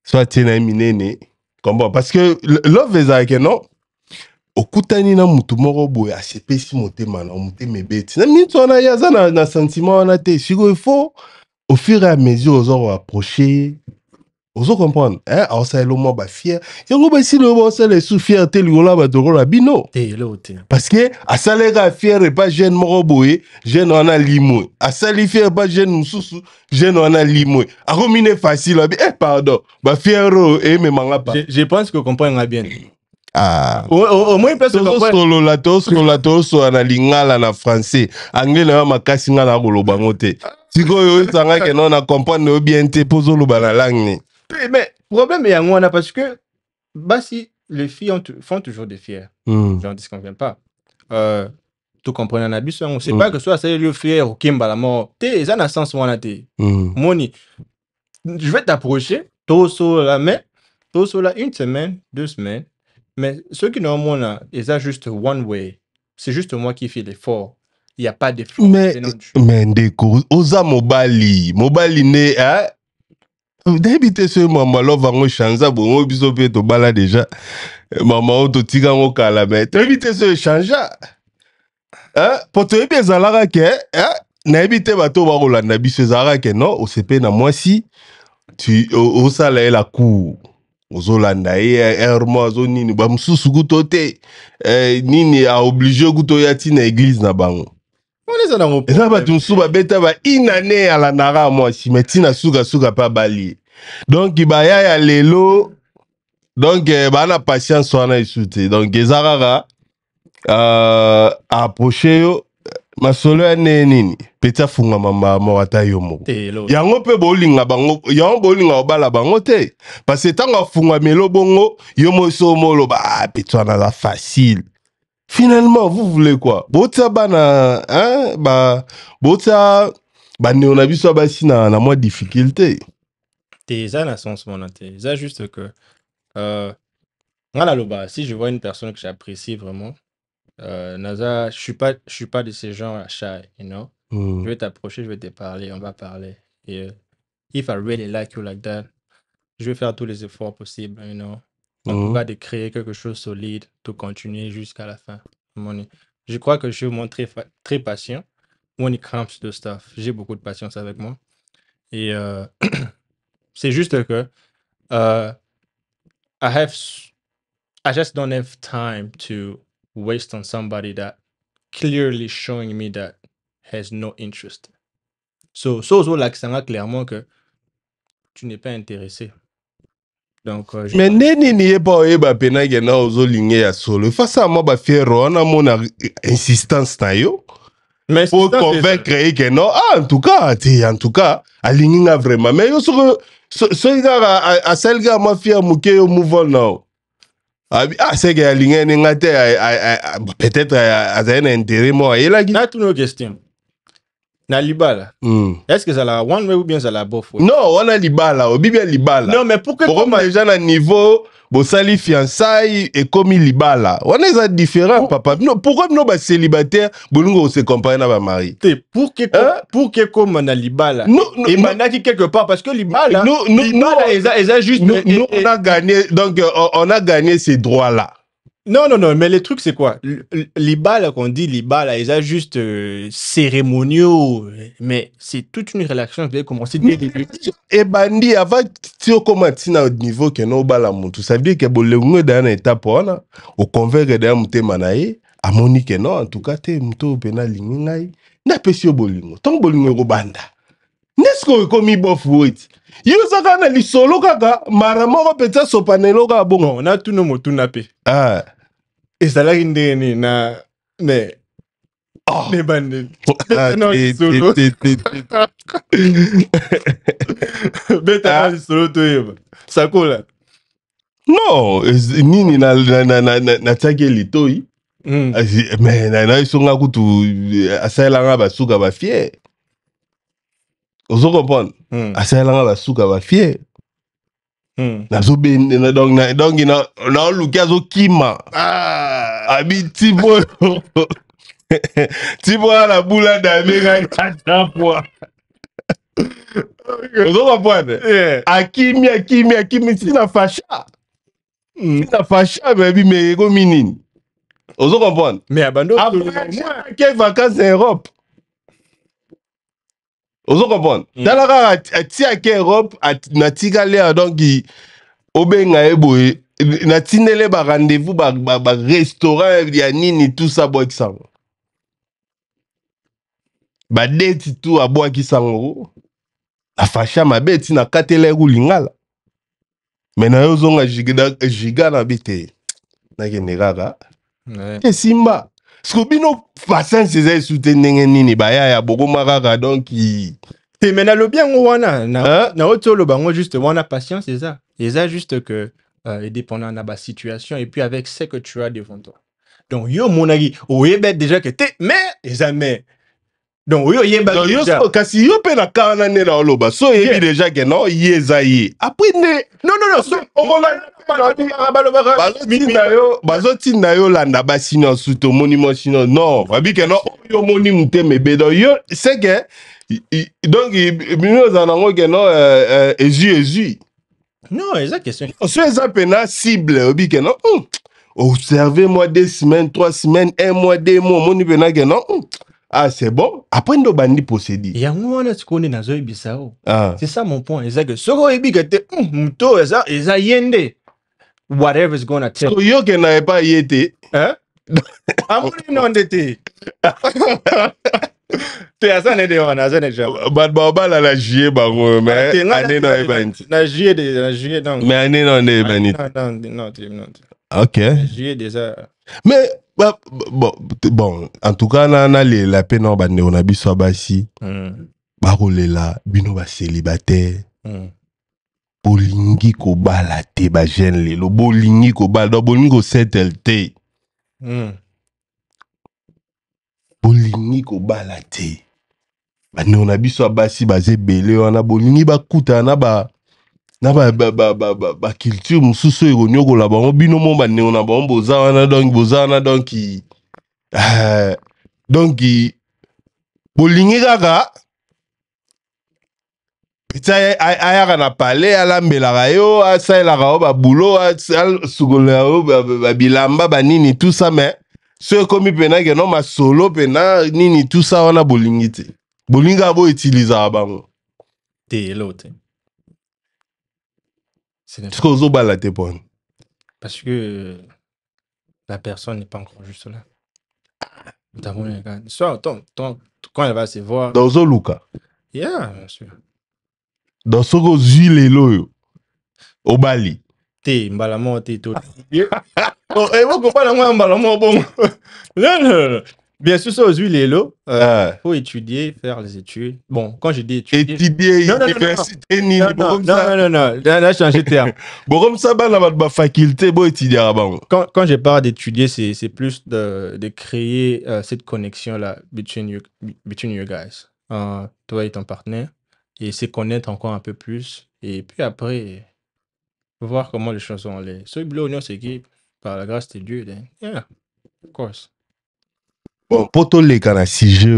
Soit tu es miné. Parce que l'offre, c'est non. Okutani na mutu moko boye asepesi motema na motema ebeti na minute wana yaza na sentiment wana te siko il faut au fur et à mesure ozo rapprocher ozo comprendre hein osalo mo ba fier yango ba si le bo sala sous fierté likola ba dorola bino parce que asaleka fier et pas jeune moko boye jeune wana limwe asali fier pas jeune mususu jeune wana limwe akomine facile pardon ba fiero et me manga pas je pense que comprendre bien. Ah. Au moins parce que solo na lingala na français anglais na makasi nga na koloba ngote sikoyo ezanga ke non na comprendre bien te pozo lo bana langue mais problème est en parce que si les filles font toujours des fiers j'en dis qu'on vient pas tout comprendre na biso on sait pas que soit c'est le fier ou kimba la mort té ça na sens wana té moni je vais t'approcher toso la mais toso la une semaine 2 semaines. Mais ceux qui n'ont moins, ils ont juste one way. C'est juste moi qui fais l'effort. Il n'y a pas d'effort. Mais ndeko, oza mobali ne, hein? D'habiter ce maman là va changer bon biso pe to bala déjà. Maman to tika ngo kala mais d'habiter ce changer. Hein? Pour te bien zalara ke, hein? Na habiter bato ba rolanda biso zalara ke non, o sepe na moi si tu au sala la cour. Ozolanda ermo zo nini ba mususu kuto te nini a obligé kuto yati na église na bango on les a en eza ba mususu ba beta ba inane ala nara moi si metina suka pa bali donc ibaya ya lelo donc ba na patience wana isute donc ezarara approcher yo masolo ya nini peta funga mamba morata yo moko yango pe bolinga bango yango bolinga obala bango te parce que tanga funga melo bongo yo moso molo ba peta na la facile finalement vous voulez quoi bota bana hein bota ba neona biso ba sina na moi difficulté te ça na sens monate ça juste que ngala si je vois une personne que j'apprécie vraiment Naza, je suis pas de ces gens shy, you know. Je vais t'approcher, je vais te parler, on va parler. Et if I really like you like that, je vais faire tous les efforts possibles, you know. En tout cas, de créer quelque chose de solide, de continuer jusqu'à la fin. Je crois que je suis vraiment très patient when it comes to stuff. J'ai beaucoup de patience avec moi. Et c'est juste que I just don't have time to waste on somebody that clearly showing me that has no interest. So l'accent clairement que tu n'es pas intéressé. Donc mais neni ni pas eba pena gena ozo linge ya solo face à moi ba fiero na mona insistance na yo mais pour convaincre que non en tout cas alinga vraiment mais yo so gars a celle gars ma fier muke yo move on now. C'est que l'ingé n'est peut-être à un intérêt moi et là na toutes nos questions na libala est-ce que ça la one way ou bien ça la bof way non on a libala ou bien libala non mais pourquoi déjà na niveau bosali fiançailles et comme libala. On est différent, papa. Non, pourquoi nous ba célibataire, bolingo se comparer na ba mari? Pour que comme on a libala. Et manaki quelque part parce que libala, libala ils juste nous on a gagné, donc on a gagné ces droits là. Non, mais le truc c'est quoi? Libala, qu'on dit libala, ils ont juste cérémoniaux, mais c'est toute une relation qui va commencer dès le début. Et bandi, avant, si on commence à un niveau que nous bala moutou, ça veut dire que le monde dans une étape là, au convaincre d'un mouté manaï, à monique non, en tout cas, t'es moutou pena lingai, n'a pas si au bolingo, tant bolingo au banda. N'est-ce qu'on commis bof wait? Yo saka na li solo kaka, maramoko peta sopanelo ka bon. On a tout nos motos napé. Ah. Et ça là ni na mais les bandits. Non, solo. Beta solo to ça colle. Non, nini na tsake litoi. Mais na isonga kutu asailanga basuka ba fier. Ozo comprendre? Asailanga basuka ba fier. Nazo ben donc na lukia zo kima. Abi tipo tipo la boula d'Amérique atapwa. Ozo comprendre? Akimi sina fasha. Sina fasha baby mais ko minini. Ozo comprendre? Mais abando quelle vacances en Europe? Ozo comprendre? Dans la tia ke Europe na tika le donc obenga eboye na tinele ba rendez-vous ba restaurant ya nini tout ça bois kisango. Ba date tout a bois kisango. La fasha mabeti na katele lingala. Mais na yo zonga giga na bite. Na generaga. Et simba. Skobino façon ces soutenir nini ba ya boko makaka donc te mena lo bien wana na otolo bango juste wana patience c'est ça. Et ça juste que dépendant de la situation et puis avec ce que tu as devant toi. Donc yo mon ami, oyeba déjà que t'es mais jamais. Donc yo yeba déjà. Kasi yo pe na kana ne na oloba so yebi déjà que non yeza ye. Après ne non so bazotinda yo landa basino suto monument sino non babi que non yo moni mute mebe donc yo c'est que donc bino zanango que non ezu non eza question so eza pena cible obi que non observez-moi 2 semaines 3 semaines 1 mois 2 mois moni pena que non ah c'est bon après ndo bandi posséder yango wana tikone nazo ebisa o c'est ça mon point eza que soko ebi que te muto eza yende whatever is gonna tell so yo que na pas yete amoni non ndete te azane de wana azane ja bad baba la juillet bango mais année non ebandi na juillet donc mais année non ebandi non OK juillet déjà mais bon en tout cas na la peine on bande on a biso basi ba rolela bino ba célibataire bolingi ko bala te ba jeune lelo bolingi ko bala do bolingi ko settle te bolingi ko bala te bande on a biso basi bazé belé on a bolingi ba kuta na ba culture mususu ekonyo la bango bino mo bande on a bango boza wana donc donc bolingi kaka pita ayaka na pale alambelaka yo asalelaka yo babulo asukolaka yo babilamba banini tout ça mais so ekomi pena ke no masolo pena nini tout ça wana bolingi te bolingi kaka boutilisaka bango te elote parce que ozobala te pone parce que la personne n'est pas encore juste là. Soit quand elle va se voir. Dans Zoluka. Yeah, bien sûr. Dans ce que j'ai l'eau au Bali. T'es mbalamo t'es tout. Et vous comprenez moi mbalamo bon. Non. Bien sûr, ça aux huiles l'eau. Faut étudier, faire les études. Bon, quand je dis étudier, université ni non, là changer de terme. Bon comme ça ba faculté bo étudier avant. Quand je parle d'étudier, c'est plus de créer cette connexion là between you guys. Toi et ton partenaire et se connaître encore un peu plus et puis après voir comment les choses vont aller. Ceux qui l'ont équipe, par la grâce de Dieu, then, yeah, of course. Bon, poto leka na sujet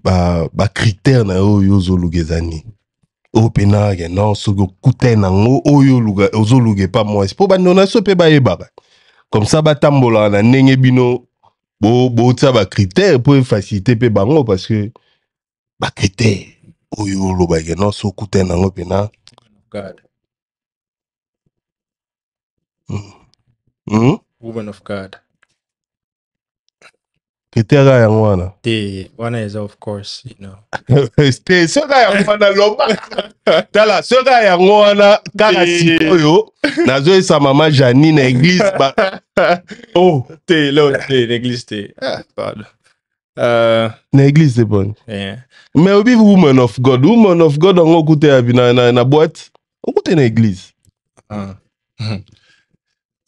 ba critère na oyo ozolugezani. O pena ke non sogo kutai nango oyo luga ozoluge pas moi. Po ba nona so pe ba yebaka. Comme ça batambola na ndenge bino bo tsa ba critère pour faciliter pe bango parce que ba critère oyo loba ke non so kutai nango pena God. Woman of God. Critère ya wana. The one is of course, you know. C'était soka ya wana loba. Tala soka ya wana kaka sikoyo nazo esa mama Janine na église ba. Oh, l'église t'es. Ah, pardon. Na église c'est bon. Yeah. Mais obi woman of God on koute ya na boîte. On koute na église.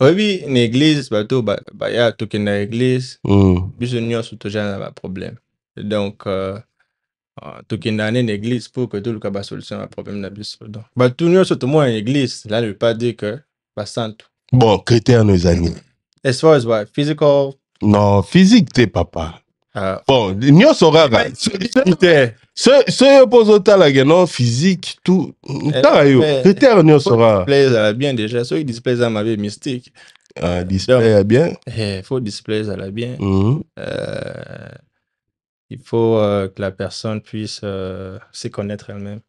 Oui, une église, bateau, ya token na église, biso nyonso toja na problème. Donc, token na une église pour que tout le cas ba solution à problème na biso. Donc, tout nyonso to mo une église, là ne veut pas dire que ba santo. Bon, critère nos amis. As far as what? Physical? Non, physique t'es papa. Bon, nyonso rara. Ce yo pose tala ke non physique tout. Tala yo, critère nyonso rara. Display à la bien déjà, ceux qui display à ma vie mystique. Display à bien. Il faut display à la bien. Il faut que la personne puisse se connaître elle-même.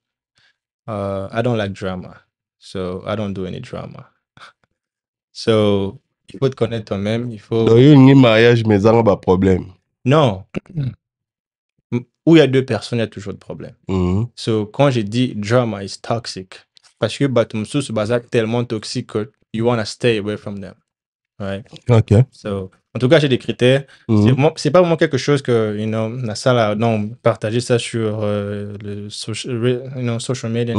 I don't like drama, so I don't do any drama. So, il faut te connaître toi-même, il faut... Donc, il y a un mariage, mais ça n'a pas de problème. Non. Où il y a deux personnes, il y a toujours de problème. So, quand j'ai dit drama is toxic, parce que Batumsu se base tellement toxique que you want to stay away from them. Right? Ok. So, en tout cas, j'ai des critères. C'est pas vraiment quelque chose que, you know, la salle non, partager ça sur le social media.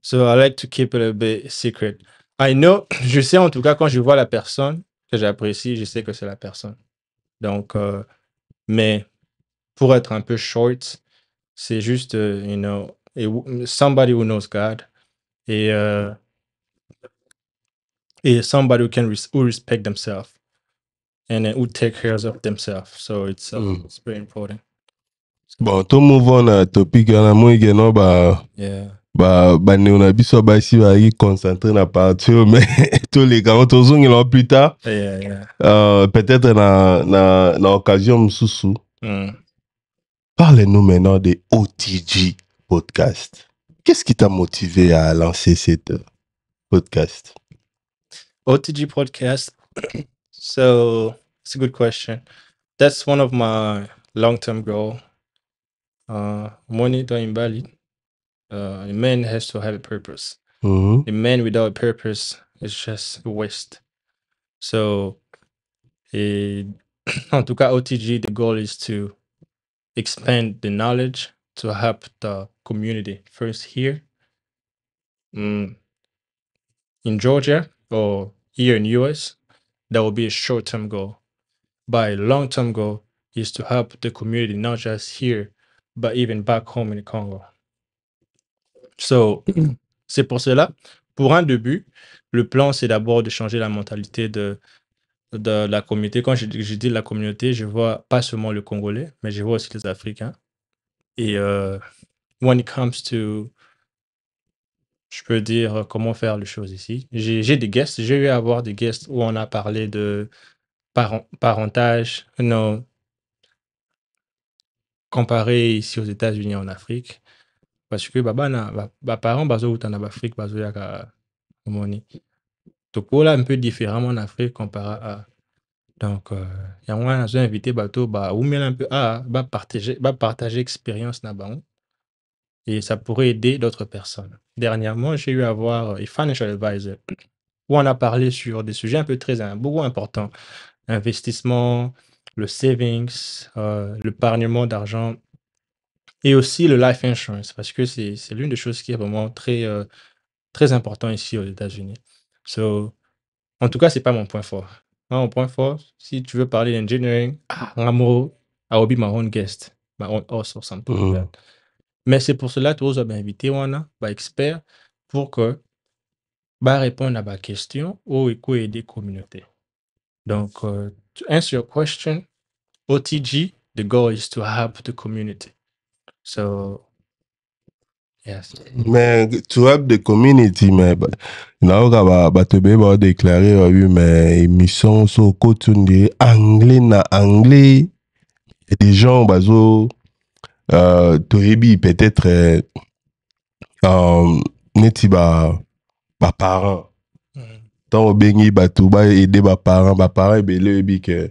So, I like to keep it a bit secret. I know, je sais en tout cas, quand je vois la personne que j'apprécie, je sais que c'est la personne. Donc, mais pour être un peu short, c'est juste, you know, somebody who knows God et somebody who respect themselves and who take care of themselves. So it's very important. Bon, to move on à topic na moi geno ba néona biso ba ici va y concentrer na partie mais tous les gars on zongela plus tard. Peut-être na occasion msusu. Parlez-nous maintenant des OTG podcast. Qu'est-ce qui t'a motivé à lancer cette podcast? OTG podcast. So it's a good question. That's one of my long-term goals. Money don't invalid. A man has to have a purpose. A man without a purpose is just a waste. So, en tout cas, OTG, the goal is to expand the knowledge to help the community first here in Georgia or here in US. That will be a short-term goal. But a long-term goal is to help the community, not just here, but even back home in Congo. So, c'est pour cela, pour un début, le plan, c'est d'abord de changer la mentalité de la communauté. Quand je dis la communauté, je vois pas seulement le Congolais, mais je vois aussi les Africains. Et when it comes to, je peux dire comment faire les choses ici. J'ai des guests, j'ai eu à avoir des guests où on a parlé de parentage, non, comparé ici aux États-Unis en Afrique. Parce que parents bazo en Afrique bazo yaka moni. Donc là un peu différemment en Afrique comparé à donc il y a un invité bateau ou bien un peu partager expérience na ba et ça pourrait aider d'autres personnes. Dernièrement, j'ai eu à voir un financial advisor où on a parlé sur des sujets un peu beaucoup importants. Investissement, le savings, l'épargnement d'argent et aussi le life insurance parce que c'est l'une des choses qui est vraiment très, très important ici aux États-Unis. So, en tout cas, c'est pas mon point fort. Mon point fort, si tu veux parler d'engineering, I will be my own guest, my own host or something like that. Mais c'est pour cela que tu as invité un expert pour que va répondre à ma question ou aider des communautés. Donc, to answer your question, OTG, the goal is to help the community. So, yes. Mais to help the community, mais bato be ba déclarer oui mais émission so kotundi anglais na anglais et des gens bazo toyebi peut-être neti ba parents tant obengi bato ba aider ba parents ebele ebi que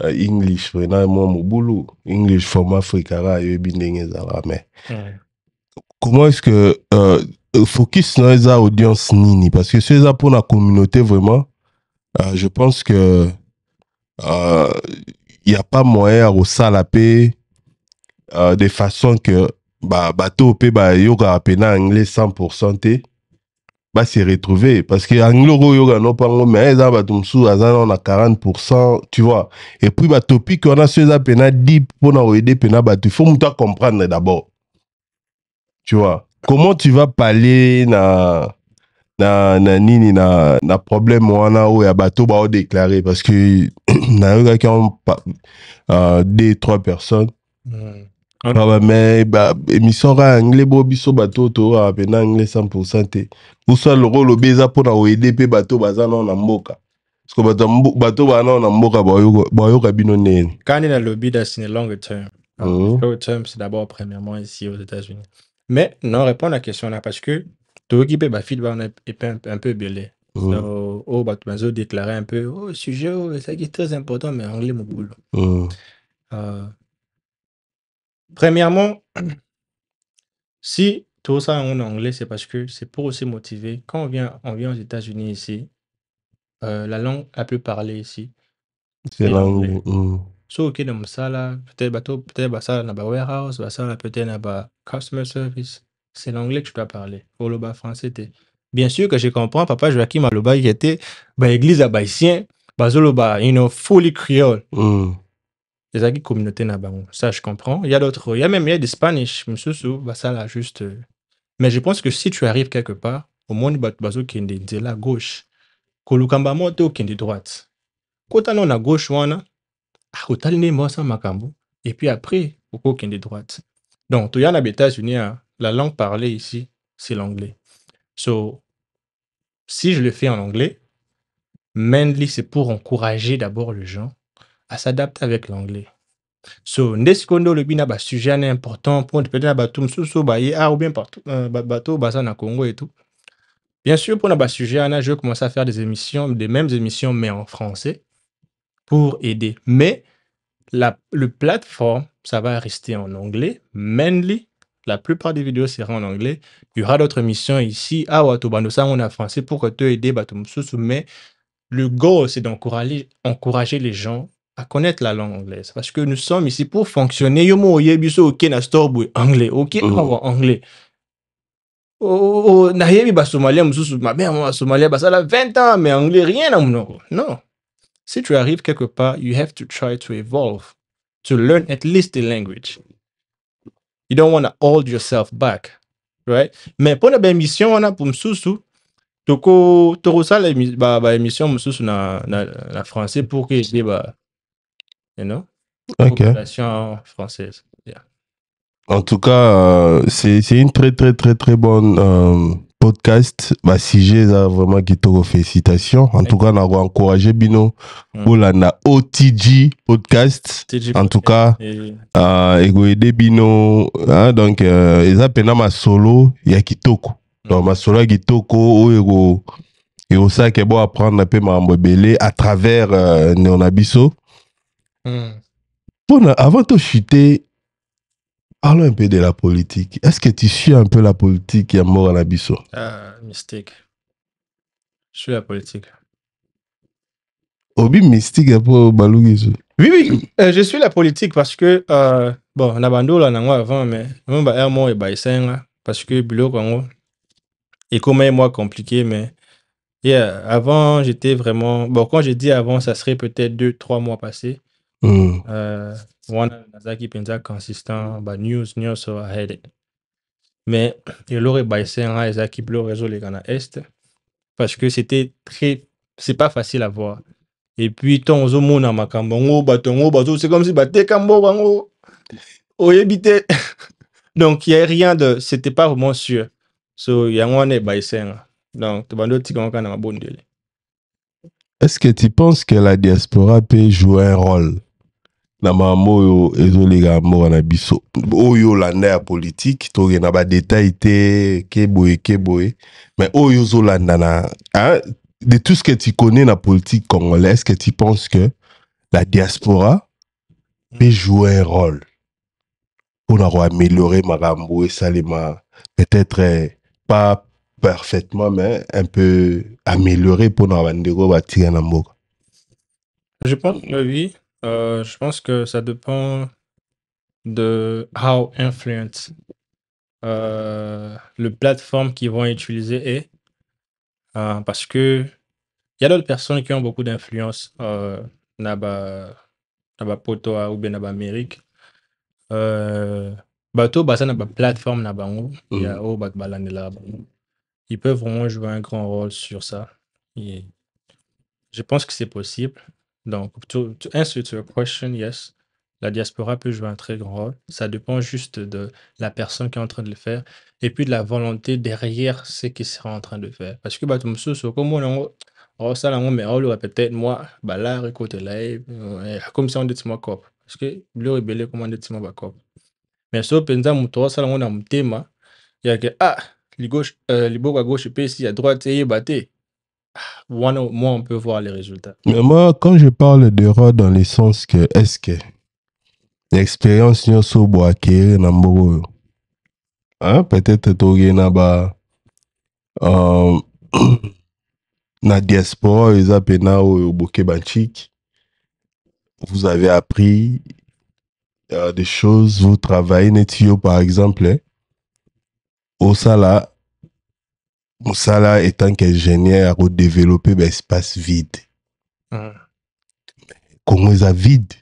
English vraiment moi mobulu English from Africa ra yebi ndenge ezala mais comment est-ce que focus dans les audiences nini parce que c'est ça pour la communauté vraiment je pense que y a pas moyen au salapé de façon que bateau pe ba yoga pena anglais 100% te ba se retrouver parce que anglais yoga non pas mais ça ba tumsu azana on a 40% tu vois et puis ba topic on a ceux ça pena 10 pour na aider pena ba il faut muta comprendre d'abord tu vois comment tu vas parler na nini na problème wana o ya bato ba déclarer parce que na yoga qui ont 2-3 personnes mais émission ra anglais bo biso bato to apena anglais 100% te ou soit le rôle beza pour na aider pe bato bazana na mboka parce que bato bana na mboka ba yoka bino nene quand on a le lobby dans le long terme. Short term, c'est d'abord premièrement ici aux États-Unis. Mais non, répondre à la question là parce que tout équipé ba feedback est un peu belé. So, bato déclarer un peu sujet ça qui est très important mais anglais mon boulot. Premièrement, si tout ça en anglais, c'est parce que c'est pour aussi motiver. Quand on vient aux États-Unis ici, la langue la plus parlée ici, c'est l'anglais. So, ok, dans ça là, peut-être ça dans la warehouse, ça peut-être dans la customer service. C'est l'anglais que tu dois parler. Pour le bas français, bien sûr que je comprends, papa Joachim Aloba, il était, église à Baïsien, fully créole. Les amis communauté na bango. Ça, je comprends. Il y a d'autres, il y a des Spanish, ça là, juste. Mais je pense que si tu arrives quelque part, au moins, bazo qui est de la gauche, kolukamba moto qui est de droite. Quand on a gauche, wana, et puis après, au qui est de droite. Donc, tu y en a aux États-Unis, la langue parlée ici, c'est l'anglais. So, si je le fais en anglais, mainly, c'est pour encourager d'abord les gens à s'adapter avec l'anglais. So, ndeskondo le bina ba sujet important pour peut-être ba tum susu ba ou bien partout bateau basa na Congo et tout. Bien sûr, pour na sujet je vais commencer à faire des mêmes émissions mais en français pour aider. Mais le plateforme, ça va rester en anglais. Mainly, la plupart des vidéos seront en anglais. Il y aura d'autres émissions ici à Watobano ça on a français pour que tu aider batum susu mais le goal c'est d'encourager les gens à connaître la langue anglaise. Parce que nous sommes ici pour fonctionner. Yomo yebiso ok na store anglais. Ok, anglais. Na yebi ba somalien mususu ma mère moi somalien ba ça la 20 ans mais anglais rien na mnoko. Non. Si tu arrives quelque part, you have to try to evolve, to learn at least the language. You don't want to hold yourself back, right? Mais pour la mission on a pour mususu toko ça la émission mususu na français pour que you know, population française. Yeah. En tout cas, c'est une très très très très bonne podcast. Bah si j'ai vraiment qui te félicitations. En tout cas, on a encouragé Bino pour la OTG podcast. En tout cas, ego aider Bino. Donc, ils appellent ma solo ya kitoko. Donc ma solo ya kitoko et au ça que bon apprendre un peu ma belé à travers Neonabiso. Bon, avant de chuter, parlons un peu de la politique. Est-ce que tu suis un peu la politique qui est mort à l'Abisso? Mystique. Je suis la politique. Obi mystique pour Balougizo. Oui, je suis la politique parce que, bon, on a bandé là avant, mais on va moi et parce que Bilo Congo est comme moi compliqué, mais avant, j'étais vraiment. Bon, quand j'ai dit avant, ça serait peut-être 2-3 mois passés. Wana nazaki penza consistant news so ahead mais il aurait baissé un ezaki bleu réseau les gana est parce que c'est pas facile à voir. Et puis, ton zomo na makambongo, batongo, bato, c'est comme si batte kambo bango, oyebite. Donc, il n'y a rien de, c'était pas vraiment sûr. So, il y a un baïsen. Donc, tu vas nous dire qu'on a un bon délai. Est-ce que tu penses que la diaspora peut jouer un rôle dans mambo ezolega mbo na biso oyo landa ya politique to na ba détail te keboye mais oyo zolanda na hein, de tout ce que tu connais na politique congolaise, est-ce que tu penses que la diaspora peut jouer un rôle pour améliorer makambo et salima peut-être pas parfaitement mais un peu améliorer pour na bandeko batika na mboka? Je pense que oui. Je pense que ça dépend de how influence le plateforme qu'ils vont utiliser est. Parce que il y a d'autres personnes qui ont beaucoup d'influence naba poto ou bien naba Amérique. Bato basa naba plateforme naba ngo ya o bat balandela bango. Ils peuvent vraiment jouer un grand rôle sur ça. Et je pense que c'est possible. Donc, to answer to your question, yes, la diaspora peut jouer un très grand rôle. Ça dépend juste de la personne qui est en train de le faire et puis de la volonté derrière ce qu'il sera en train de faire. Parce que bato mosusu comme on ça là mais on aurait peut-être moi là écoute là comme ça on dit moi cop parce que le rebelle comment dit moi cop. Mais so penza muto ça là on a mutema il y a que libo à gauche et ici à droite et batté. Moi, on peut voir les résultats. Mais moi, quand je parle d'erreur dans le sens que, est-ce que l'expérience n'y a pas acquérir dans le hein, peut-être que na ba na diaspora ils appellent au Bokebanchik. Vous avez appris des choses, vous travaillez netio par exemple hein, au Sala étant qu'ingénieur à développer l'espace vide. Comment est vide?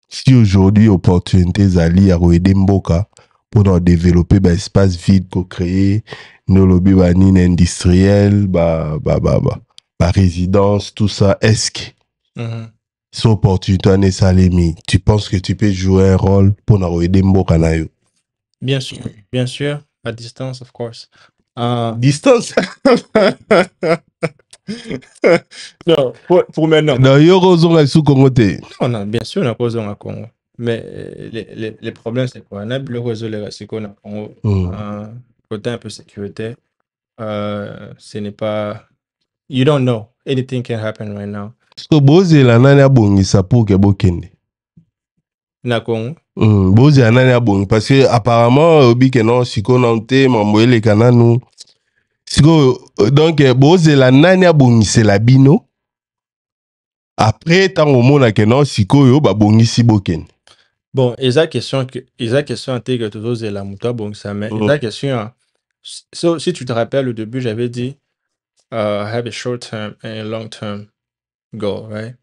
Si aujourd'hui opportunités ali à aider Mboka pour développer l'espace vide pour créer nos lobbies industriels, résidence, tout ça, est-ce que cette opportunité n'est salimi? Tu penses que tu peux jouer un rôle pour aider Mboka na yo? Bien sûr, à distance, of course. Distance? Non, pour maintenant. Non, non, bien sûr, on a besoin à Congo. Mais les problèmes, c'est quoi? On a le réseau les Congo. Côté un peu sécurité, ce n'est pas... You don't know. Anything can happen right now. So, bozi la nani abongisa pour que bokende? Na Congo? Bozi la nani abongisa. Parce que apparemment, obi que non, siko nante, mamouele kananu. Donc, bozi la nani abongisa la bino. Après, tant au monde que non, siko yo babongisi bokende. Bon, esa question intègre toujours la mouta bon ça mais esa question so, si tu te rappelles au début j'avais dit have a short term and a long term goal, right?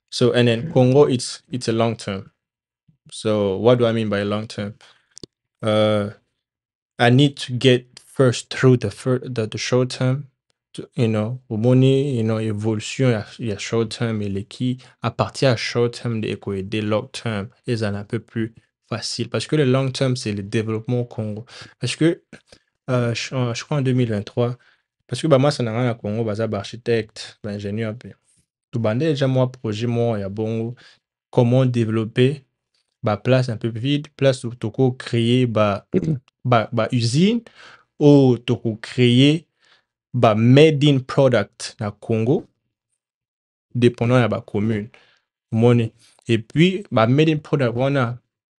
So and then Congo it's a long term. So what do I mean by long term? I need to get first through the short term. Au money, évolution, il y a short term et les qui, à partir de short term, des long term, ils sont un peu plus facile. Parce que le long term, c'est le développement au Congo. Parce que, je crois en 2023, parce que moi, ça n'a rien à Congo, architecte, ingénieur, tout bandé déjà, moi, projet, moi, il y a bon, comment développer, place un peu vide, place où tu peux créer, usine, ou tu peux créer, made in product na Congo dépendant de la commune monnaie et puis made in product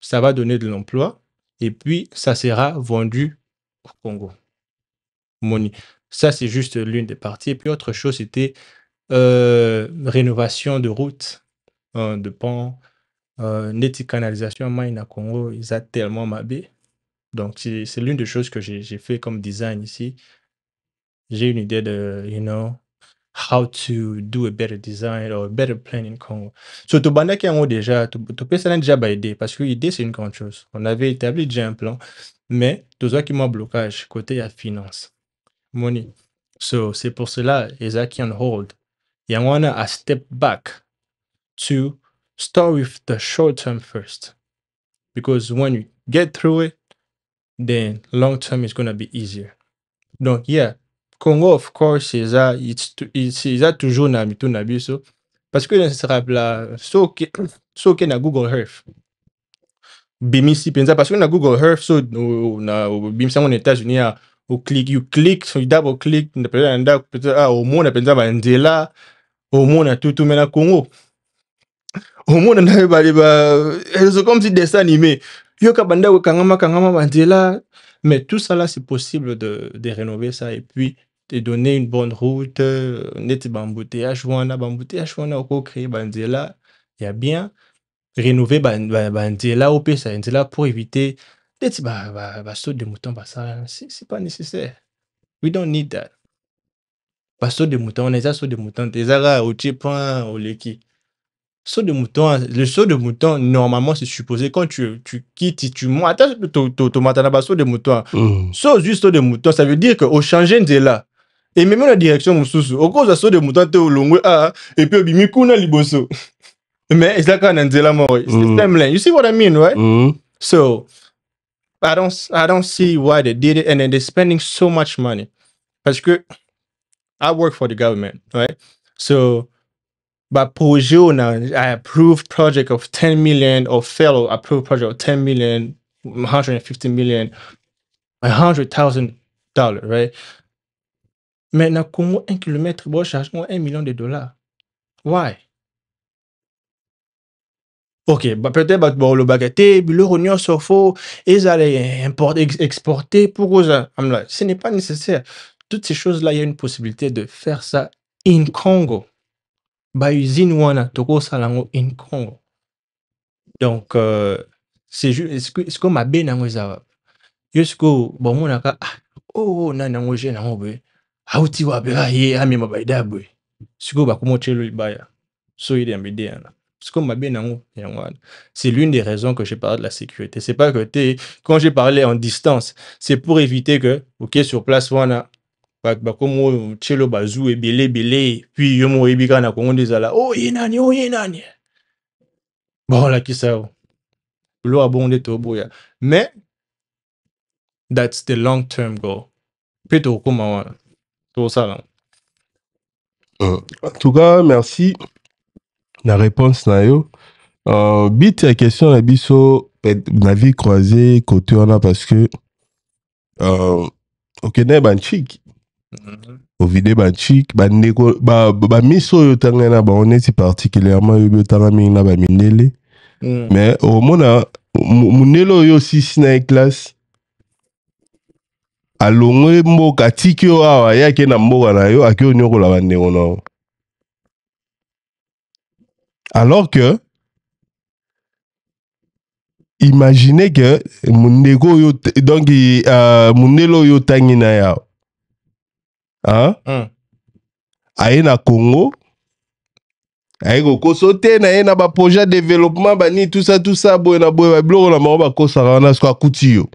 ça va donner de l'emploi et puis ça sera vendu au Congo monnaie. Ça c'est juste l'une des parties et puis autre chose c'était rénovation de routes, de ponts, net canalisation na Congo ils a tellement mabé. Donc c'est l'une des choses que j'ai fait comme design ici. J'ai une idée de, how to do a better design or a better plan in Congo. So, tu banda qui ont déjà, tu peux ça déjà aider parce que l'idée, c'est une grande chose. On avait établi déjà un plan, mais tout ça qui m'a blocage côté à finance. Money. So, c'est pour cela, Isaac on hold. You wanna a step back to start with the short term first. Because when you get through it, then long term is gonna be easier. Donc, yeah, Congo, of course, c'est ça, c'est ça toujours na mito na biso. Parce que ça sera là, so que na Google Earth. Bimisi penza, parce que na Google Earth, so, na bimisa en États-Unis, you click, so you double click, peut-être, au monde, penza, ba nzela, au monde, tout, mais na Congo. Au monde, c'est comme si dessin animé. Yo kabanda, kangama, bandela. Mais tout ça là, c'est possible de rénover ça et puis de donner une bonne route, net bambouteillage, wana, oko créer bandela. Il y a bien rénover bandela, op ça, bandela pour éviter net saut de mouton, ça, c'est pas nécessaire. We don't need that. Saut de mouton, on est ça, saut de mouton, des ara, au point, au leki. Saut de mouton, le saut de mouton, normalement, c'est supposé quand tu quittes, tu montes, attends, saut de mouton. Saut juste saut de mouton, ça veut dire qu'au changer de là, et même la direction, au cause de saut de mouton, tu es au long, et puis au bimikuna liboso. Mais c'est là qu'on a dit là, moi, c'est timeline. You see what I mean, right? So, I don't see why they did it, and then they're spending so much money. Parce que, I work for the government, right? So, but projet on I approved project of 10 million or fellow approved project of 10 million, 150 million, $100,000, right? Mais na Congo, 1 kilomètre, bon, charge $1 million. Why? Ok, bah peut-être bon, le bagatelle, le rognon sur faux, ils allaient importer, exporter pour ça. Ce n'est pas nécessaire. Toutes ces choses-là, il y a une possibilité de faire ça in Congo. Ba usine wana toko salango in Congo. Donc c'est juste est-ce que ma be nango za yosko bon mona ka oh na nango je nango be auti wa be ye ami mabaida be siko ba komo chelo ibaya so il est mbede na parce que ma be nango yangwana. C'est l'une des raisons que j'ai parlé de la sécurité. C'est pas que quand j'ai parlé en distance, c'est pour éviter que OK sur place wana comme chelo bazou et belé puis yo mo ebika na Congo dezala oh yenani bon là qui ça lo abonde to boya mais that's the long term goal plutôt comme wana tout ça là. En tout cas merci la réponse na yo bit la question na biso na vie croisée côté wana parce que okene banchik ovide banchik bandeko bamiso oyo tanga na baoneti particulièrement oyo tanga mingi na bamindele mais omona mundele oyo osisi na classe alongwe mboka atiki yo awa ye ake na mboka na yo ake onyokola bandeko na yo alors que imaginez que mundeko oyo donc mundele oyo tangi na ya aye na Congo aye kokoso te na ye na ba projet de développement bani tout ça boye na boye biloko na bango bakosaka wana siko akuti yo.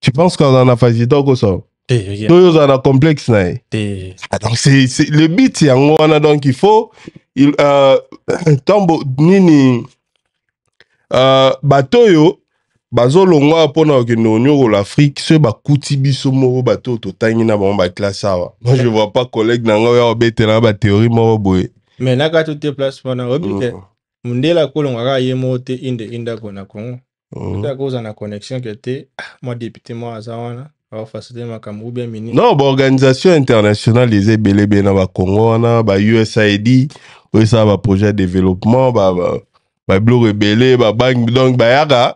Tu penses qu'on en a facilité au ça? Nous on a complexe na ye. Donc c'est le but yango wana donc il faut tombo nini bato yo bazo longwa pona okende onyo l'Afrique ce bakuti biso moko bato totangi na bango ba classe awa. Moi je vois pas collègue na ngo ya obetela ba théorie moko boye. Mais naka tout te place pona obite mundela kolonga ye mote inda kona Congo. Peut-être cause na connexion que te moi député moi azawana va faciliter ma Cameroun bien mini. Non, ba organisation internationale les belebe na ba Congo wana ba USAID oui ça ba projet de développement ba blo rebelle ba bank donc ba yaka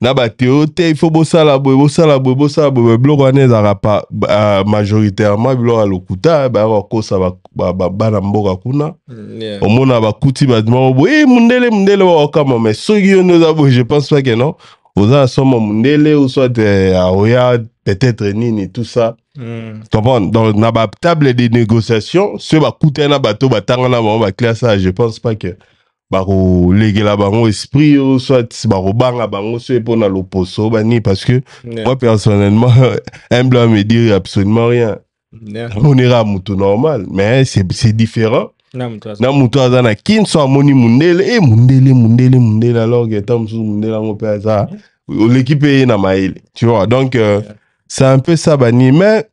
na ba théorie il faut bosala boy blo wana za pas majoritairement blo alokuta ba ko ça ba na mboka kuna omona ba kuti ba boy mundele wa kama mais soki yo nous abo je pense pas que non aux asommo mundele ou soit aoya peut-être nini tout ça donc na ba table de négociation ce ba kuta na bato batanga na ba classe je pense pas que bako legela bango esprit ou soit bako banga bango ce pour na loposo bani parce que moi personnellement un blanc me dit absolument rien Monera mutu normal, mais c'est différent. Na mutu aza na kin so amoni mundele, mundele alors que tam sous mundele ngo pe ça. L'équipe est na maïle, tu vois. Donc c'est un peu ça bani, mais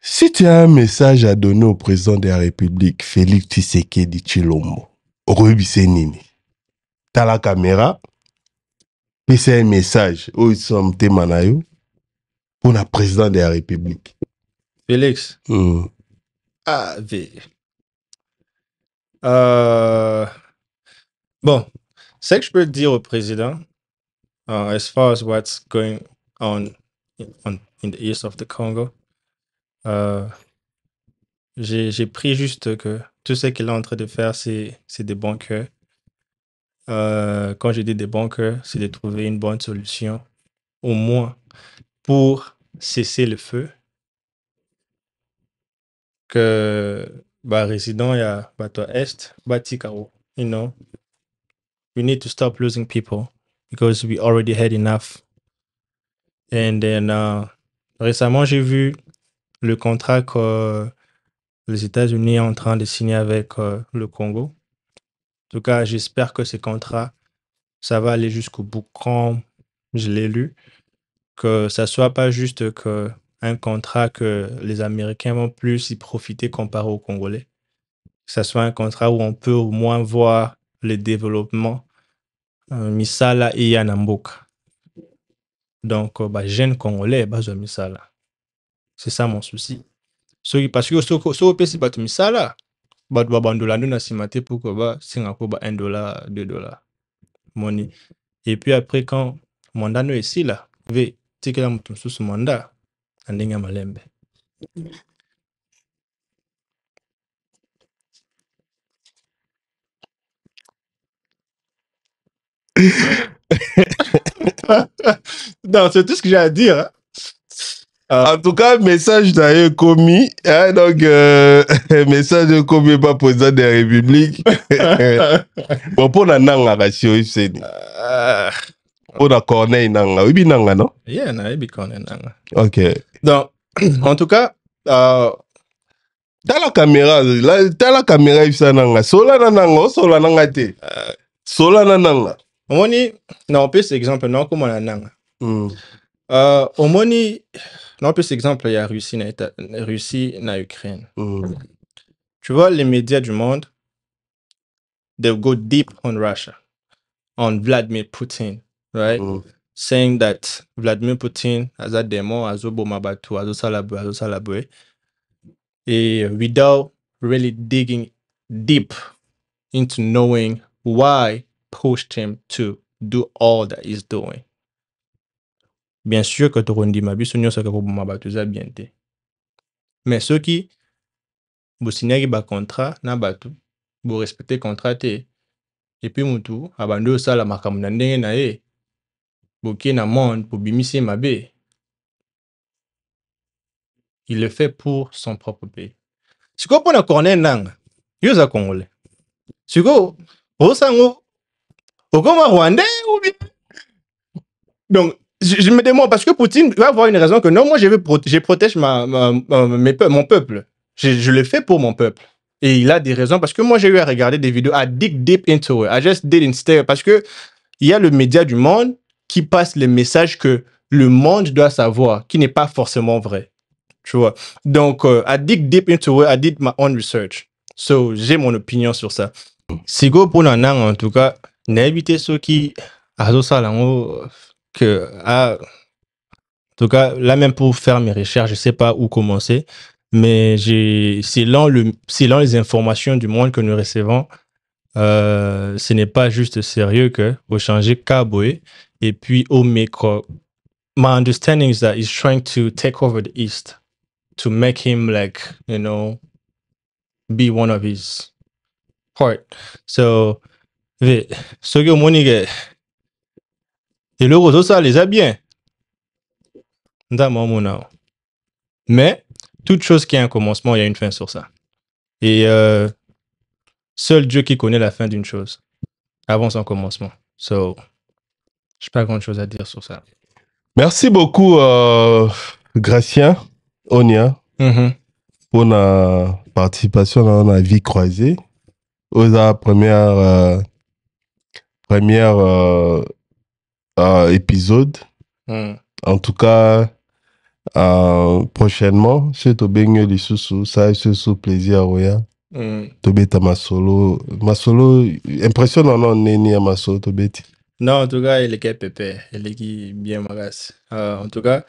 si tu as un message à donner au président de la République, Félix Tshisekedi Tshilombo, Orebise nini. T'as la caméra, puis c'est un message où ils sont témanayo pour le président de la République. Félix. Ah, bon, ce que je peux dire au président, as far as what's going on in the east of the Congo, j'ai pris juste que tout ce qu'il est en train de faire, c'est des bons cœurs. Quand je dis des bons cœurs, c'est de trouver une bonne solution, au moins pour cesser le feu. Que résident ya bato est batikao, you know, we need to stop losing people because we already had enough. And then récemment j'ai vu le contrat que les États-Unis sont en train de signer avec le Congo. En tout cas, j'espère que ce contrat ça va aller jusqu'au bout quand je l'ai lu, que ça soit pas juste que un contrat que les Américains vont plus y profiter comparé aux Congolais. Que ça soit un contrat où on peut au moins voir le développement misala et yanamboka. Donc, jeunes Congolais, misala. C'est ça mon souci. Parce que si on peut se misala, bandola nous simate pour que Singapour $1, $2 money. Et puis après quand mandat nous ici là, ve tikela mutu sous mandat andinga malembe. Non, c'est tout ce que j'ai à dire. En tout cas, message d'ailleurs commis. Hein, donc, message commis pas président de la République. Bon, pour la nanga ratio, c'est pour la Corneille nanga. Oui, nanga, non? Yeah, na oui, Corneille nanga. Ok. Donc, en tout cas, t'as la caméra, il s'en nanga. Sola nanga, sola nanga te. Sola nanga. On peut cet exemple, non, comment la nanga. Non, plus exemple, il y a Russie na Ukraine. Tu vois, les médias du monde, they go deep on Russia, on Vladimir Putin, right? Saying that Vladimir Putin has a demo, has a bomabatu, has a salabwe, without really digging deep into knowing why pushed him to do all that he's doing. Bien sûr que tu as ma biso nyonso ka koboma bato za bien te. Mais ceux qui bo signer ba contrat na bato bo respecter contrat te et puis mutu abando sala makambo na ndenge na ye bo ki na monde pour bimisi mabe. Il le fait pour son propre pays. Siko pona Corneille nanga yo za congolais. Siko osango okoma rwandais ou bien. Donc je me demande, parce que Poutine va avoir une raison que non, moi je protège mon peuple. Je le fais pour mon peuple. Et il a des raisons, parce que moi j'ai eu à regarder des vidéos, à dig deep into it. I just did instead. Parce que il y a le média du monde qui passe les messages que le monde doit savoir, qui n'est pas forcément vrai. Tu vois. Donc, I dig deep into it, I did my own research. So, j'ai mon opinion sur ça. Sigo pour Nanang, en tout cas, n'évitez ceux qui que en tout cas là même pour faire mes recherches je sais pas où commencer, mais selon les informations du monde que nous recevons, ce n'est pas juste sérieux que vous changez Kaboué et puis au micro. My understanding is that he's trying to take over the East to make him like, you know, be one of his part. So ce que mon nigga et le réseau, ça les a bien. Mais, toute chose qui a un commencement, il y a une fin sur ça. Et seul Dieu qui connaît la fin d'une chose, avant son commencement. So, je n'ai pas grand chose à dire sur ça. Merci beaucoup, Gracien, Onia. Pour la participation dans la vie croisée. Aux première épisode. En tout cas, prochainement, c'est au Bengue du Soussou, ça c'est sous plaisir, Roya. Tobeta ma solo, impressionnant, non, Néni à ma solo, Tobeti. Non, en tout cas, il est pépé, il est bien magasse. En tout cas,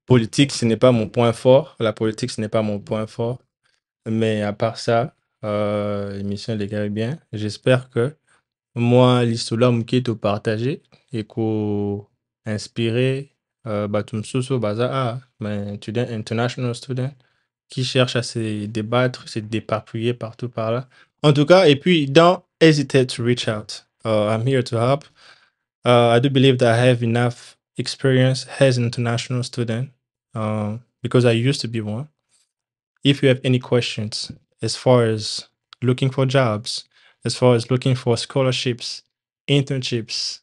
politique, ce n'est pas mon point fort. La politique, ce n'est pas mon point fort. Mais à part ça, l'émission les gars est bien. J'espère que moi, l'histoire qui est partagée et qu'on inspiré Batum Soso Baza, mais étudiant international student qui cherche à se débattre, se dépatouiller partout par là. En tout cas, et puis don't hesitate to reach out. I'm here to help. I do believe that I have enough experience as an international student because I used to be one. If you have any questions as far as looking for jobs, as far as looking for scholarships, internships,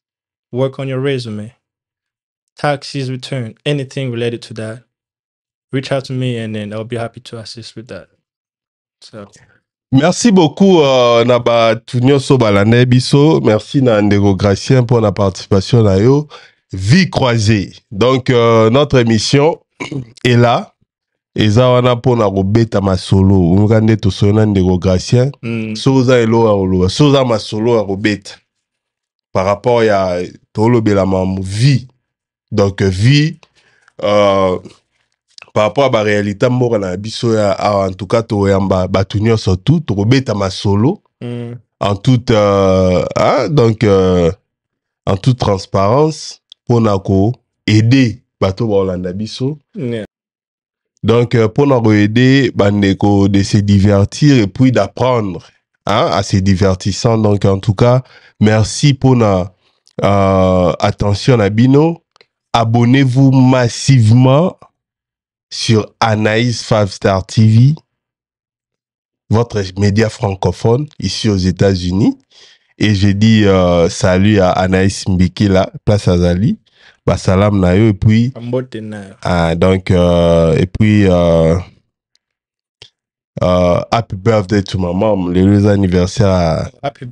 work on your resume, taxes return, anything related to that, reach out to me and then I'll be happy to assist with that. So. Merci beaucoup Naba Tunyo Sobalane Biso. Merci Nandego Gracien pour la participation à yo. Vie croisée. Donc notre émission est là. Eza wana pona robeta masolo ngande to sona ndego Gracien soza elo olo soza masolo a robeta par rapport ya tolo bela mamu vie. Donc vie par rapport à la réalité mora na biso ya en tout cas to yamba batunyo surtout to robeta masolo en toute donc en toute transparence pona ko aider bato ba Olanda biso. Donc, pour nous aider, de se divertir et puis d'apprendre à se divertissant. Donc, en tout cas, merci pour notre attention à Bino. Abonnez-vous massivement sur Anaïs 5-Star TV, votre média francophone ici aux États-Unis. Et je dis salut à Anaïs Mbiki là, place à Zali. Salam na yo et puis donc et puis happy birthday to my mom, les anniversaires. Happy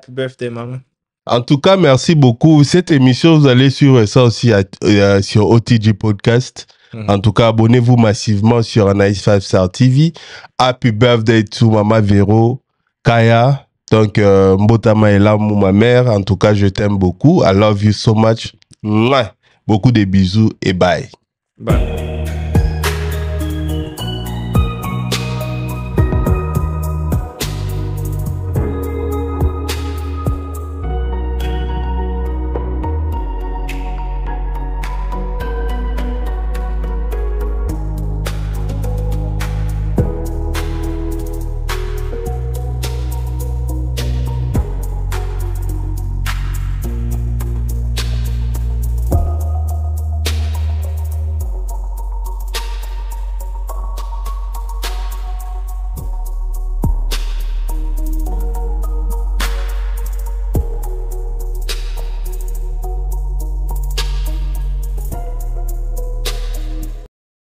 birthday maman. En tout cas, merci beaucoup. Cette émission, vous allez suivre ça aussi sur OTG Podcast. En tout cas, abonnez-vous massivement sur Anaïs 5-Star TV. Happy birthday to Mama Vero, Kaya. Donc, Mbotama est là, ma mère. En tout cas, je t'aime beaucoup. I love you so much. Mouah. Beaucoup de bisous et bye. Bye.